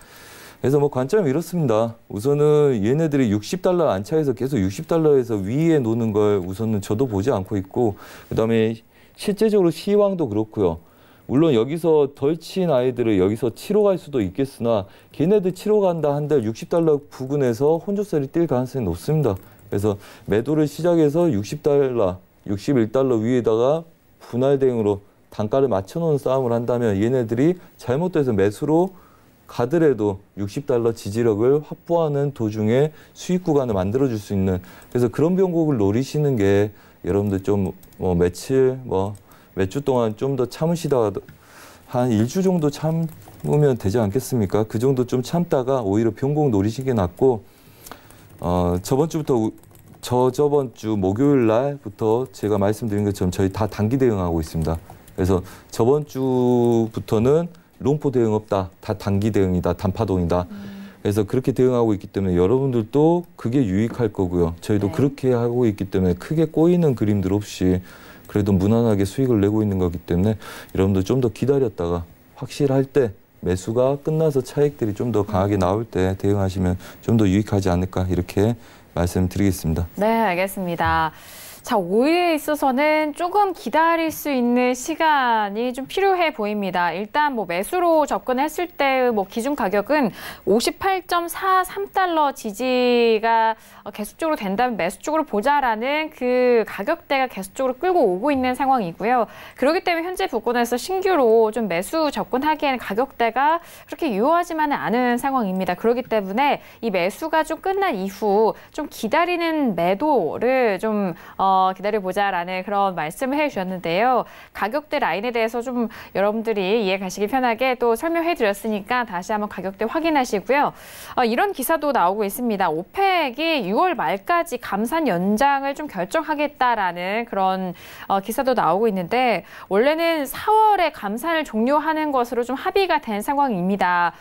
그래서 뭐 관점이 이렇습니다. 우선은 얘네들이 60달러 안착해서 계속 60달러에서 위에 노는 걸 우선은 저도 보지 않고 있고, 그다음에 실제적으로 시황도 그렇고요. 물론 여기서 덜 친 아이들을 여기서 치러 갈 수도 있겠으나 걔네들 치러 간다 한들 60달러 부근에서 혼조세를 뛸 가능성이 높습니다. 그래서 매도를 시작해서 60달러, 61달러 위에다가 분할 대응으로 단가를 맞춰놓은 싸움을 한다면 얘네들이 잘못돼서 매수로 가더라도 60달러 지지력을 확보하는 도중에 수익 구간을 만들어줄 수 있는, 그래서 그런 변곡을 노리시는 게 여러분들 좀 뭐 며칠 몇 주 동안 좀 더 참으시다가 한 1주 정도 참으면 되지 않겠습니까? 그 정도 좀 참다가 오히려 변곡 노리시는 게 낫고, 저번 주 목요일 날부터 제가 말씀드린 것처럼 저희 다 단기 대응하고 있습니다. 그래서 저번 주부터는 롱포 대응 없다, 다 단기 대응이다, 단파동이다. 그래서 그렇게 대응하고 있기 때문에 여러분들도 그게 유익할 거고요. 저희도 네. 그렇게 하고 있기 때문에 크게 꼬이는 그림들 없이 그래도 무난하게 수익을 내고 있는 거기 때문에 여러분들 좀 더 기다렸다가 확실할 때 매수가 끝나서 차익들이 좀 더 강하게 나올 때 대응하시면 좀 더 유익하지 않을까, 이렇게 말씀드리겠습니다. 네, 알겠습니다. 자, 오일에 있어서는 조금 기다릴 수 있는 시간이 좀 필요해 보입니다. 일단 뭐 매수로 접근했을 때 뭐 기준 가격은 58.43달러 지지가 계속적으로 된다면 매수 쪽으로 보자라는 그 가격대가 계속적으로 끌고 오고 있는 상황이고요. 그렇기 때문에 현재 부근에서 신규로 좀 매수 접근하기에는 가격대가 그렇게 유효하지만은 않은 상황입니다. 그렇기 때문에 이 매수가 좀 끝난 이후 좀 기다리는 매도를 좀 기다려보자라는 그런 말씀을 해주셨는데요. 가격대 라인에 대해서 좀 여러분들이 이해 가시기 편하게 또 설명해 드렸으니까 다시 한번 가격대 확인하시고요. 이런 기사도 나오고 있습니다. 오펙이 6월 말까지 감산 연장을 좀 결정하겠다라는 그런 기사도 나오고 있는데, 원래는 4월에 감산을 종료하는 것으로 좀 합의가 된 상황입니다.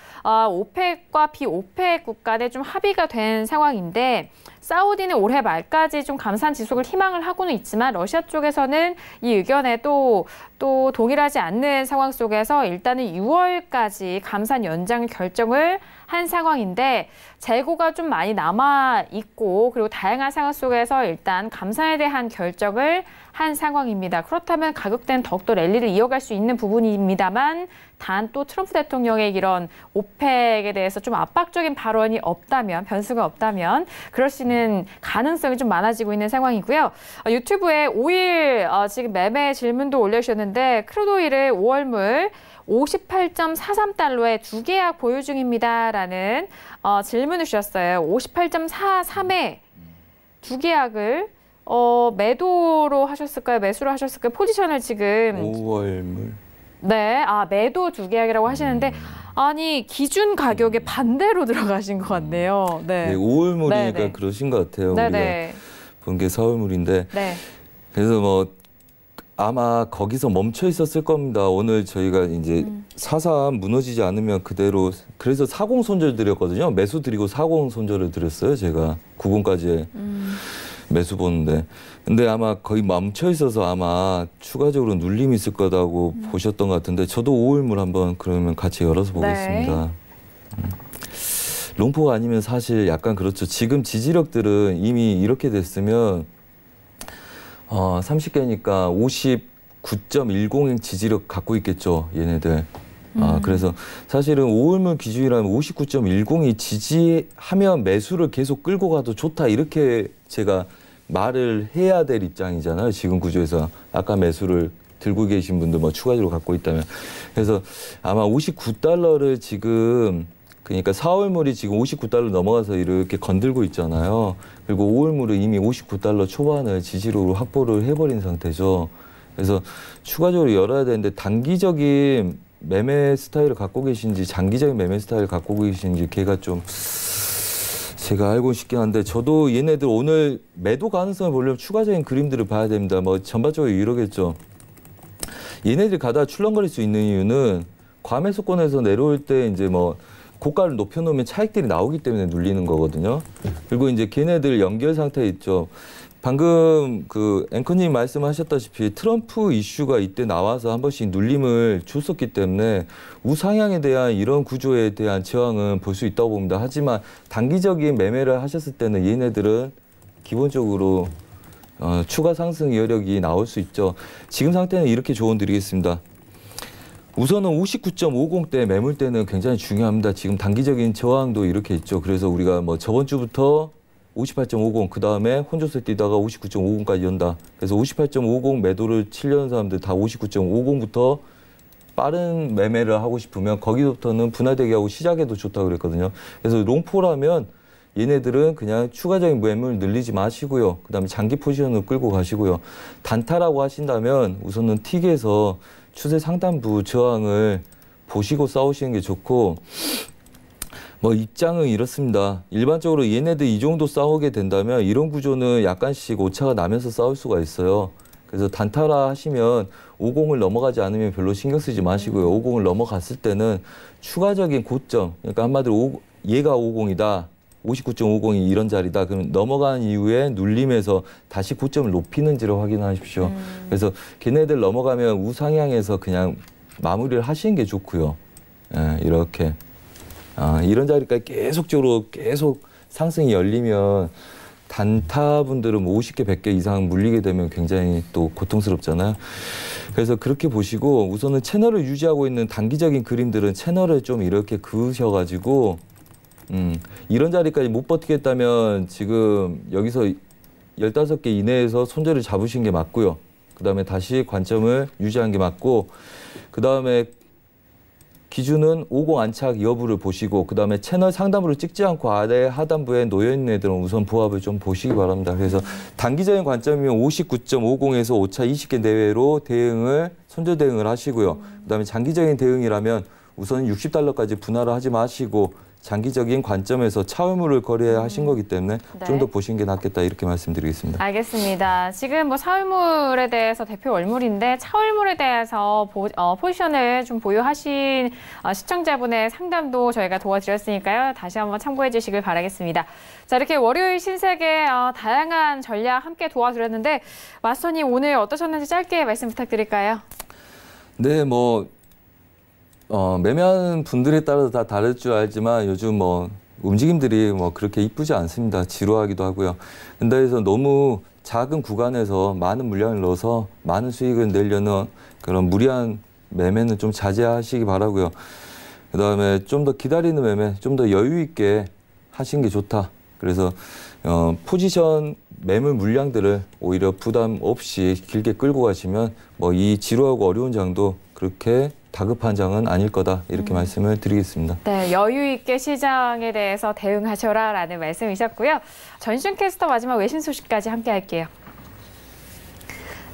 오펙과 비오펙 국가 내 좀 합의가 된 상황인데, 사우디는 올해 말까지 좀 감산 지속을 희망을 하고는 있지만 러시아 쪽에서는 이 의견에 또 동일하지 않는 상황 속에서 일단은 6월까지 감산 연장 결정을 한 상황인데, 재고가 좀 많이 남아 있고 그리고 다양한 상황 속에서 일단 감산에 대한 결정을 한 상황입니다. 그렇다면 가격대는 더욱더 랠리를 이어갈 수 있는 부분입니다만, 단 또 트럼프 대통령의 이런 오펙에 대해서 좀 압박적인 발언이 없다면, 변수가 없다면 그럴 수 있는 가능성이 좀 많아지고 있는 상황이고요. 유튜브에 오일 지금 매매 질문도 올려주셨는데, 크루드오일을 5월물 58.43달러에 2계약 보유 중입니다라는 질문을 주셨어요. 58.43에 2계약을 매도로 하셨을까요? 매수로 하셨을까요? 포지션을 지금 5월물. 네, 매도 2계약이라고 하시는데, 아니 기준 가격에 반대로 들어가신 것 같네요. 네, 네, 5월물이니까 네네. 그러신 것 같아요. 네네. 우리가 본 게 4월물인데, 네. 그래서 뭐 아마 거기서 멈춰 있었을 겁니다. 오늘 저희가 이제 4.3 무너지지 않으면 그대로, 그래서 40 손절 드렸거든요. 매수 드리고 40 손절을 드렸어요. 제가 90까지 매수 보는데. 근데 아마 거의 멈춰 있어서 아마 추가적으로 눌림이 있을 거다고 보셨던 것 같은데, 저도 5월물 한번 그러면 같이 열어서 보겠습니다. 롱포가 아니면 사실 약간 그렇죠. 지금 지지력들은 이미 이렇게 됐으면 30개니까 59.10의 지지력 갖고 있겠죠, 얘네들. 그래서 사실은 5월물 기준이라면 59.10이 지지하면 매수를 계속 끌고 가도 좋다, 이렇게 제가 말을 해야 될 입장이잖아요. 지금 구조에서 아까 매수를 들고 계신 분들 뭐 추가적으로 갖고 있다면. 그래서 아마 59달러를 지금, 그러니까 4월물이 지금 59달러 넘어가서 이렇게 건들고 있잖아요. 그리고 5월물은 이미 59달러 초반을 지지로 확보를 해버린 상태죠. 그래서 추가적으로 열어야 되는데, 단기적인 매매 스타일을 갖고 계신지 장기적인 매매 스타일을 갖고 계신지 걔가 좀 제가 알고 싶긴 한데, 저도 얘네들 오늘 매도 가능성을 보려면 추가적인 그림들을 봐야 됩니다. 뭐 전반적으로 이러겠죠. 얘네들이 가다가 출렁거릴 수 있는 이유는 과매수권에서 내려올 때 이제 뭐 고가를 높여놓으면 차익들이 나오기 때문에 눌리는 거거든요. 그리고 이제 걔네들 연결 상태에 있죠. 방금 그 앵커님 말씀하셨다시피 트럼프 이슈가 이때 나와서 한 번씩 눌림을 줬었기 때문에 우상향에 대한 이런 구조에 대한 저항은 볼 수 있다고 봅니다. 하지만 단기적인 매매를 하셨을 때는 얘네들은 기본적으로 추가 상승 여력이 나올 수 있죠. 지금 상태는 이렇게 조언드리겠습니다. 우선은 59.50대 매물대는 굉장히 중요합니다. 지금 단기적인 저항도 이렇게 있죠. 그래서 우리가 뭐 저번 주부터 58.50, 그 다음에 혼조세 뛰다가 59.50까지 연다. 그래서 58.50 매도를 치려는 사람들 다 59.50부터 빠른 매매를 하고 싶으면 거기부터는 분할되게 하고 시작해도 좋다고 그랬거든요. 그래서 롱포라면 얘네들은 그냥 추가적인 매물 늘리지 마시고요. 그 다음에 장기 포지션을 끌고 가시고요. 단타라고 하신다면 우선은 틱에서 추세 상단부 저항을 보시고 싸우시는 게 좋고, 뭐 입장은 이렇습니다. 일반적으로 얘네들 이 정도 싸우게 된다면 이런 구조는 약간씩 오차가 나면서 싸울 수가 있어요. 그래서 단타라 하시면 50을 넘어가지 않으면 별로 신경 쓰지 마시고요. 50을 넘어갔을 때는 추가적인 고점, 그러니까 한마디로 얘가 50이다. 59.50이 이런 자리다. 그럼 넘어간 이후에 눌림에서 다시 고점을 높이는지를 확인하십시오. 그래서 걔네들 넘어가면 우상향에서 그냥 마무리를 하시는 게 좋고요. 예, 이렇게. 이런 자리까지 계속 상승이 열리면 단타분들은 뭐 50개, 100개 이상 물리게 되면 굉장히 또 고통스럽잖아요. 그래서 그렇게 보시고 우선은 채널을 유지하고 있는 단기적인 그림들은 채널을 좀 이렇게 그으셔가지고 이런 자리까지 못 버티겠다면 지금 여기서 15개 이내에서 손절을 잡으신 게 맞고요. 그 다음에 다시 관점을 유지한 게 맞고, 그 다음에 기준은 50 안착 여부를 보시고, 그 다음에 채널 상단부를 찍지 않고 아래 하단부에 놓여있는 애들은 우선 보합을 좀 보시기 바랍니다. 그래서 단기적인 관점이면 59.50에서 오차 20개 내외로 손절 대응을 하시고요. 그 다음에 장기적인 대응이라면 우선 $60까지 분할을 하지 마시고 장기적인 관점에서 차월물을 거래하신 거기 때문에 네. 좀 더 보시는 게 낫겠다 이렇게 말씀드리겠습니다. 알겠습니다. 지금 뭐 차월물에 대해서 대표 월물인데 차월물에 대해서 포지션을 좀 보유하신 시청자분의 상담도 저희가 도와드렸으니까요. 다시 한번 참고해 주시길 바라겠습니다. 자, 이렇게 월요일 신세계 다양한 전략 함께 도와드렸는데 마스터님 오늘 어떠셨는지 짧게 말씀 부탁드릴까요? 네, 매매하는 분들에 따라서 다 다를 줄 알지만 요즘 움직임들이 그렇게 이쁘지 않습니다. 지루하기도 하고요. 근데 그래서 너무 작은 구간에서 많은 물량을 넣어서 많은 수익을 내려는 그런 무리한 매매는 좀 자제하시기 바라고요. 그 다음에 좀 더 기다리는 매매, 좀 더 여유 있게 하시는 게 좋다. 그래서 포지션 매물 물량들을 오히려 부담 없이 길게 끌고 가시면 이 지루하고 어려운 장도 그렇게 다급한 장은 아닐 거다 이렇게 말씀을 드리겠습니다. 네, 여유 있게 시장에 대해서 대응하셔라라는 말씀이셨고요. 전신 캐스터 마지막 외신 소식까지 함께 할게요.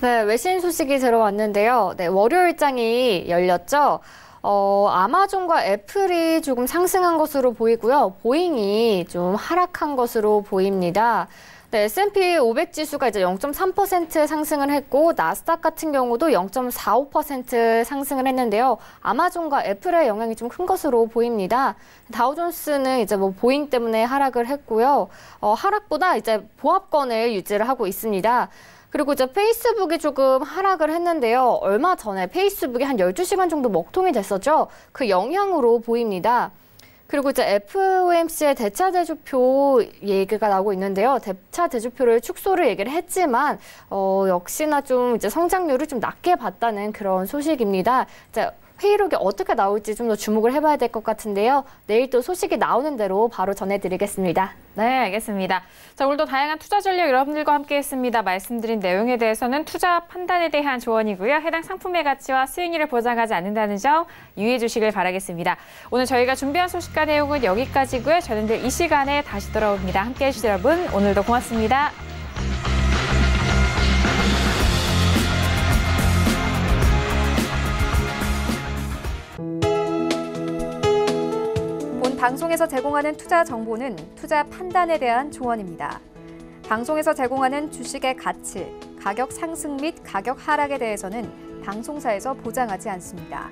네, 외신 소식이 들어왔는데요. 네, 월요일장이 열렸죠. 아마존과 애플이 조금 상승한 것으로 보이고요. 보잉이 좀 하락한 것으로 보입니다. 네, S&P 500 지수가 이제 0.3% 상승을 했고 나스닥 같은 경우도 0.45% 상승을 했는데요. 아마존과 애플의 영향이 좀 큰 것으로 보입니다. 다우존스는 이제 보잉 때문에 하락을 했고요. 하락보다 이제 보합권을 유지를 하고 있습니다. 그리고 이제 페이스북이 조금 하락을 했는데요. 얼마 전에 페이스북이 한 12시간 정도 먹통이 됐었죠. 그 영향으로 보입니다. 그리고 이제 FOMC의 대차 대조표 얘기가 나오고 있는데요. 대차 대조표를 축소를 얘기를 했지만 역시나 좀 이제 성장률을 좀 낮게 봤다는 그런 소식입니다. 이제 회의록이 어떻게 나올지 좀 더 주목을 해봐야 될 것 같은데요. 내일 또 소식이 나오는 대로 바로 전해드리겠습니다. 네, 알겠습니다. 자, 오늘도 다양한 투자 전략 여러분들과 함께했습니다. 말씀드린 내용에 대해서는 투자 판단에 대한 조언이고요. 해당 상품의 가치와 수익률을 보장하지 않는다는 점 유의해 주시길 바라겠습니다. 오늘 저희가 준비한 소식과 내용은 여기까지고요. 저는 내일 이 시간에 다시 돌아옵니다. 함께해 주신 여러분 오늘도 고맙습니다. 방송에서 제공하는 투자 정보는 투자 판단에 대한 조언입니다. 방송에서 제공하는 주식의 가치, 가격 상승 및 가격 하락에 대해서는 방송사에서 보장하지 않습니다.